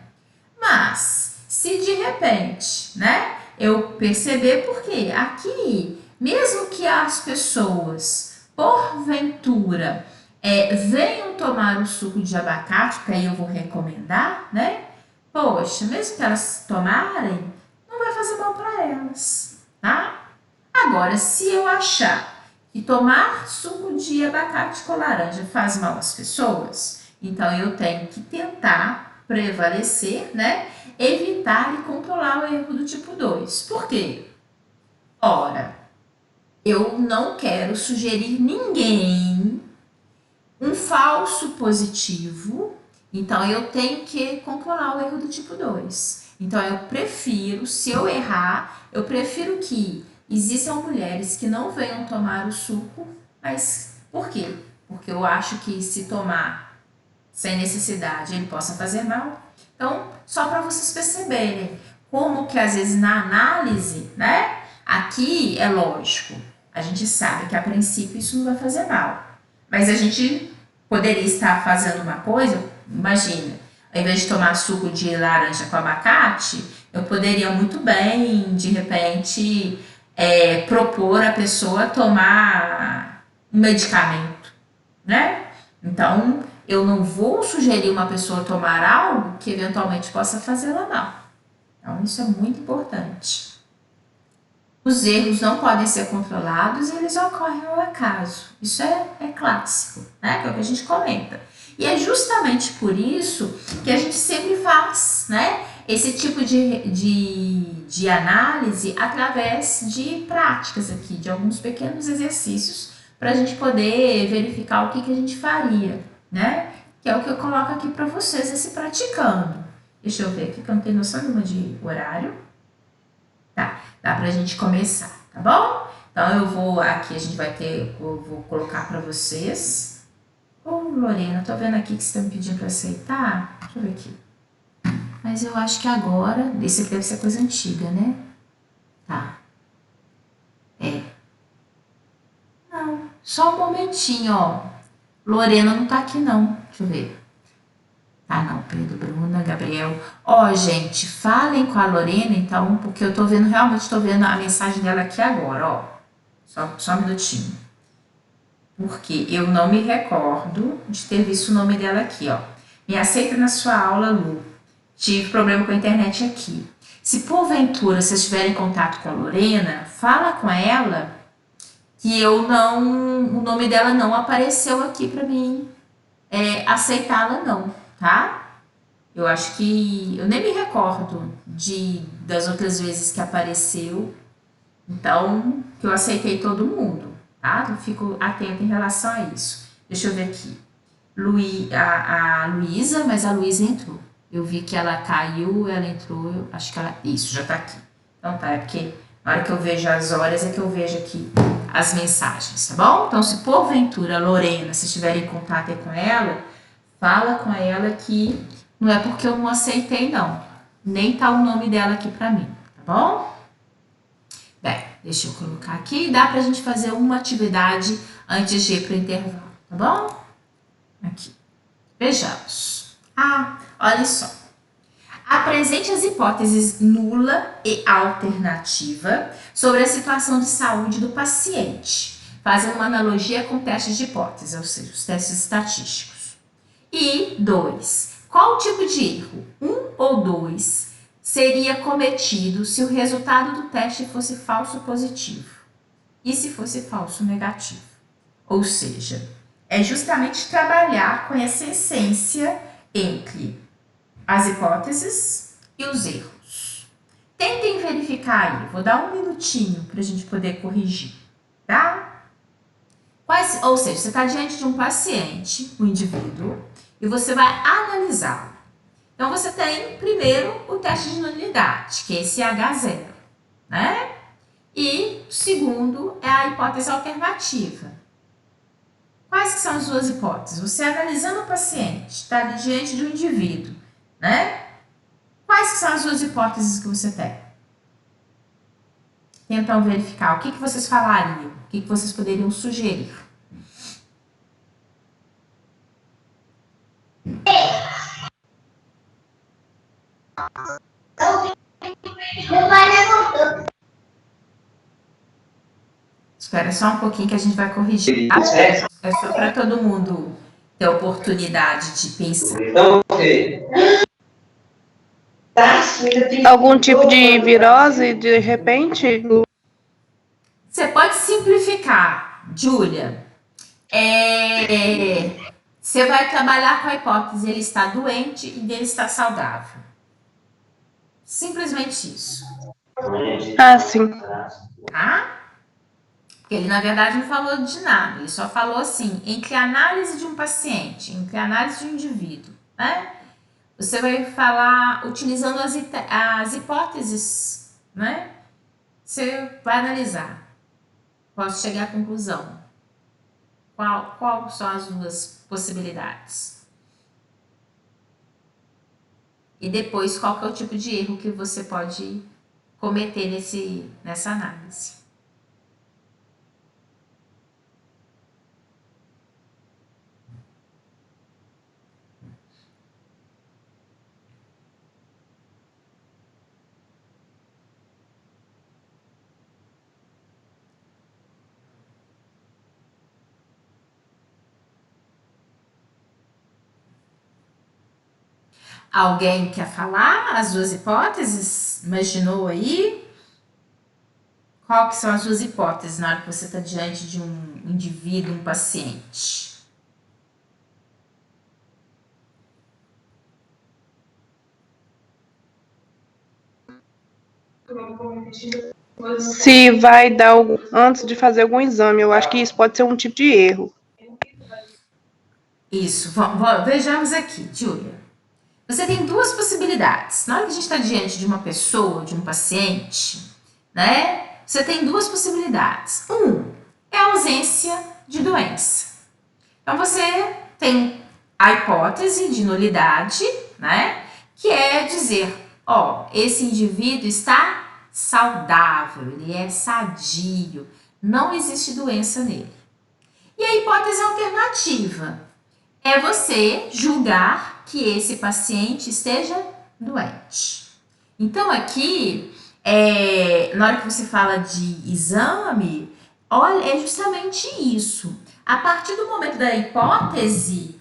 Mas, se de repente, né, eu perceber, porque aqui, mesmo que as pessoas, porventura, venham tomar o suco de abacate, que aí eu vou recomendar, né? Poxa, mesmo que elas tomarem, não vai fazer mal para elas, tá? Agora, se eu achar que tomar suco de abacate com laranja faz mal às pessoas, então eu tenho que tentar prevalecer, né? Evitar e controlar o erro do tipo 2. Por quê? Ora, eu não quero sugerir ninguém um falso positivo, então eu tenho que controlar o erro do tipo 2. Então eu prefiro, se eu errar, eu prefiro que existam mulheres que não venham tomar o suco, mas por quê? Porque eu acho que se tomar sem necessidade ele possa fazer mal. Então, só para vocês perceberem como que às vezes na análise, né? Aqui é lógico, a gente sabe que a princípio isso não vai fazer mal, mas a gente poderia estar fazendo uma coisa, imagina, ao invés de tomar suco de laranja com abacate, eu poderia muito bem, de repente, propor a pessoa tomar um medicamento, né? Então, eu não vou sugerir uma pessoa tomar algo que eventualmente possa fazê-la mal. Então, isso é muito importante. Os erros não podem ser controlados e eles ocorrem ao acaso. Isso é clássico, né? Que é o que a gente comenta. E é justamente por isso que a gente sempre faz, né, esse tipo de análise através de práticas aqui, de alguns pequenos exercícios para a gente poder verificar o que a gente faria, né? Que é o que eu coloco aqui para vocês, esse praticando. Deixa eu ver aqui que eu não tenho noção nenhuma de horário. Tá, dá pra gente começar, tá bom? Então eu vou aqui, eu vou colocar para vocês. Ô, Lorena, tô vendo aqui que você tá me pedindo para aceitar. Deixa eu ver aqui. Mas eu acho que agora, esse aqui deve ser coisa antiga, né? Tá. Não, só um momentinho, ó. Lorena não tá aqui não, deixa eu ver. Tá. Ah, não, Pedro, Bruna, Gabriel. Ó, gente, falem com a Lorena, então, porque eu tô vendo, realmente tô vendo a mensagem dela aqui agora, ó. Só um minutinho. Porque eu não me recordo de ter visto o nome dela aqui, ó. Me aceita na sua aula, Lu. Tive problema com a internet aqui. Se porventura vocês estiverem em contato com a Lorena, fala com ela que o nome dela não apareceu aqui para mim aceitá-la não, tá? Eu acho que, eu nem me recordo das outras vezes que apareceu, então, que eu aceitei todo mundo, tá? Eu fico atenta em relação a isso. Deixa eu ver aqui. A Luísa, mas a Luísa entrou. Eu vi que ela caiu, ela entrou, acho que ela... Isso, já tá aqui. Então tá, é porque na hora que eu vejo as horas é que eu vejo aqui as mensagens, tá bom? Então, se porventura, Lorena, se estiver em contato aí com ela, fala com ela que não é porque eu não aceitei, não. Nem tá o nome dela aqui pra mim, tá bom? Bem, deixa eu colocar aqui. Dá pra gente fazer uma atividade antes de ir pro intervalo, tá bom? Aqui. Vejamos. Ah, olha só. Apresente as hipóteses nula e alternativa sobre a situação de saúde do paciente, fazendo uma analogia com testes de hipótese, ou seja, os testes estatísticos. E 2. Qual tipo de erro, 1 ou 2, seria cometido se o resultado do teste fosse falso positivo e se fosse falso negativo? Ou seja, é justamente trabalhar com essa essência entre as hipóteses e os erros. Tentem verificar aí, vou dar um minutinho para a gente poder corrigir, tá? Ou seja, você está diante de um paciente, um indivíduo, e você vai analisá-lo. Então, você tem primeiro o teste de nulidade, que é esse H0, né? E o segundo é a hipótese alternativa. Quais que são as duas hipóteses? Você analisando o paciente, está diante de um indivíduo, né? Quais que são as duas hipóteses que você tem? Tentam verificar o que vocês falariam, o que vocês poderiam sugerir. Espera só um pouquinho que a gente vai corrigir, tá? É só para todo mundo ter a oportunidade de pensar. Algum tipo de virose, de repente? Você pode simplificar, Júlia. Você vai trabalhar com a hipótese, ele está doente e ele está saudável. Simplesmente isso. Ah, sim. Tá? Porque ele, na verdade, não falou de nada. Ele só falou assim, entre a análise de um paciente, entre a análise de um indivíduo, né? Você vai falar utilizando as hipóteses, né? Você vai analisar. Posso chegar à conclusão. Qual são as duas possibilidades? E depois, qual que é o tipo de erro que você pode cometer nessa análise? Alguém quer falar as duas hipóteses? Imaginou aí? Qual que são as duas hipóteses na hora que você está diante de um indivíduo, um paciente? Se vai dar antes de fazer algum exame, eu acho que isso pode ser um tipo de erro. Isso, vejamos aqui, Júlia. Você tem duas possibilidades. Na hora que a gente está diante de uma pessoa, de um paciente, né? Você tem duas possibilidades. É a ausência de doença. Então, você tem a hipótese de nulidade, né? Que é dizer, esse indivíduo está saudável, ele é sadio, não existe doença nele. E a hipótese alternativa é você julgar que esse paciente esteja doente. Então, aqui, na hora que você fala de exame, olha, é justamente isso. A partir do momento da hipótese,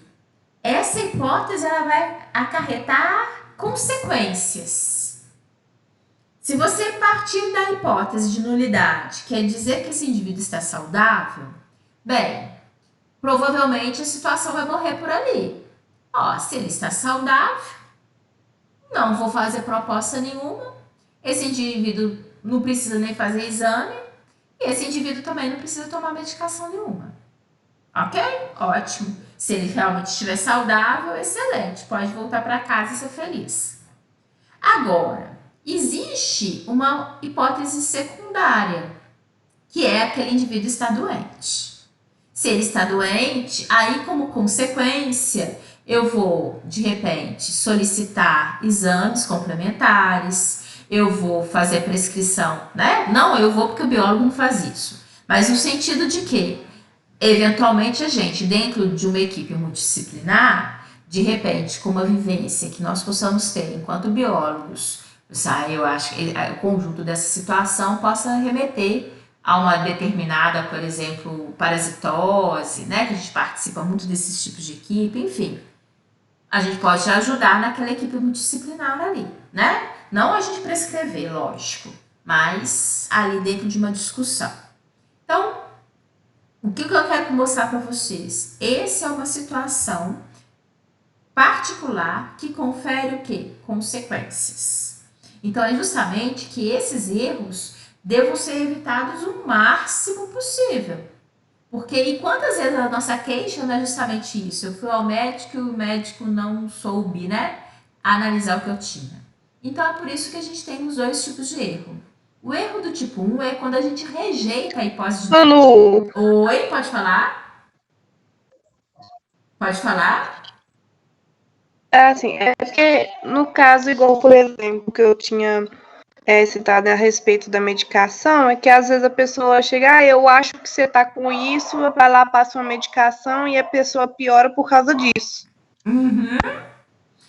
essa hipótese ela vai acarretar consequências. Se você partir da hipótese de nulidade, quer dizer que esse indivíduo está saudável, bem, provavelmente a situação vai morrer por ali. Se ele está saudável, não vou fazer proposta nenhuma, esse indivíduo não precisa nem fazer exame, e esse indivíduo também não precisa tomar medicação nenhuma. Ok? Ótimo. Se ele realmente estiver saudável, excelente. Pode voltar para casa e ser feliz. Agora, existe uma hipótese secundária, que é aquele indivíduo estar doente. Se ele está doente, aí como consequência, eu vou, de repente, solicitar exames complementares, eu vou fazer prescrição, né? Não, eu vou porque o biólogo não faz isso. Mas no sentido de que, eventualmente, a gente, dentro de uma equipe multidisciplinar, de repente, com uma vivência que nós possamos ter enquanto biólogos, eu acho que o conjunto dessa situação possa remeter a uma determinada, por exemplo, parasitose, né, que a gente participa muito desses tipos de equipe, enfim. A gente pode ajudar naquela equipe multidisciplinar ali, né? Não a gente prescrever, lógico, mas ali dentro de uma discussão. Então, o que eu quero mostrar para vocês? Essa é uma situação particular que confere o quê? Consequências. Então, é justamente que esses erros devam ser evitados o máximo possível. Porque, e quantas vezes a nossa queixa não é justamente isso? Eu fui ao médico e o médico não soube, né, analisar o que eu tinha. Então, é por isso que a gente tem os dois tipos de erro. O erro do tipo 1 é quando a gente rejeita a hipótese de... Manu, Oi, pode falar? Pode falar? assim, é porque no caso, igual, por exemplo, que eu tinha citado a respeito da medicação, é que às vezes a pessoa chega, eu acho que você tá com isso, vai lá, passa uma medicação e a pessoa piora por causa disso. Uhum.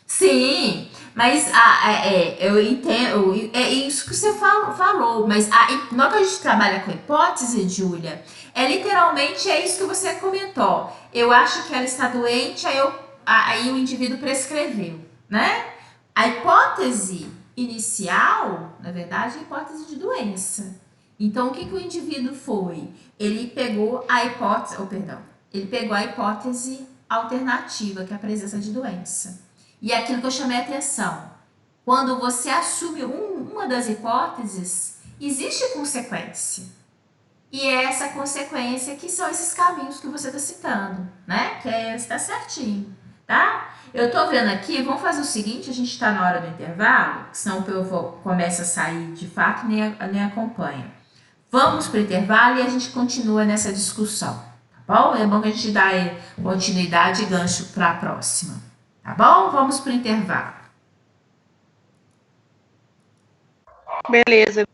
Sim, mas eu entendo, é isso que você falou, mas na hora que a gente trabalha com hipótese, Júlia, literalmente é isso que você comentou. Eu acho que ela está doente, aí o indivíduo prescreveu, né? A hipótese inicial, na verdade, é a hipótese de doença. Então, o que o indivíduo foi? Ele pegou a hipótese, ele pegou a hipótese alternativa, que é a presença de doença. E aquilo que eu chamei a atenção, quando você assume uma das hipóteses, existe consequência. E é essa consequência que são esses caminhos que você está citando, né? Que está certinho, tá? Eu tô vendo aqui, vamos fazer o seguinte, a gente está na hora do intervalo, senão o povo começa a sair de fato e nem acompanha. Vamos para o intervalo e a gente continua nessa discussão, tá bom? É bom que a gente dá continuidade e gancho para a próxima. Tá bom? Vamos para o intervalo. Beleza.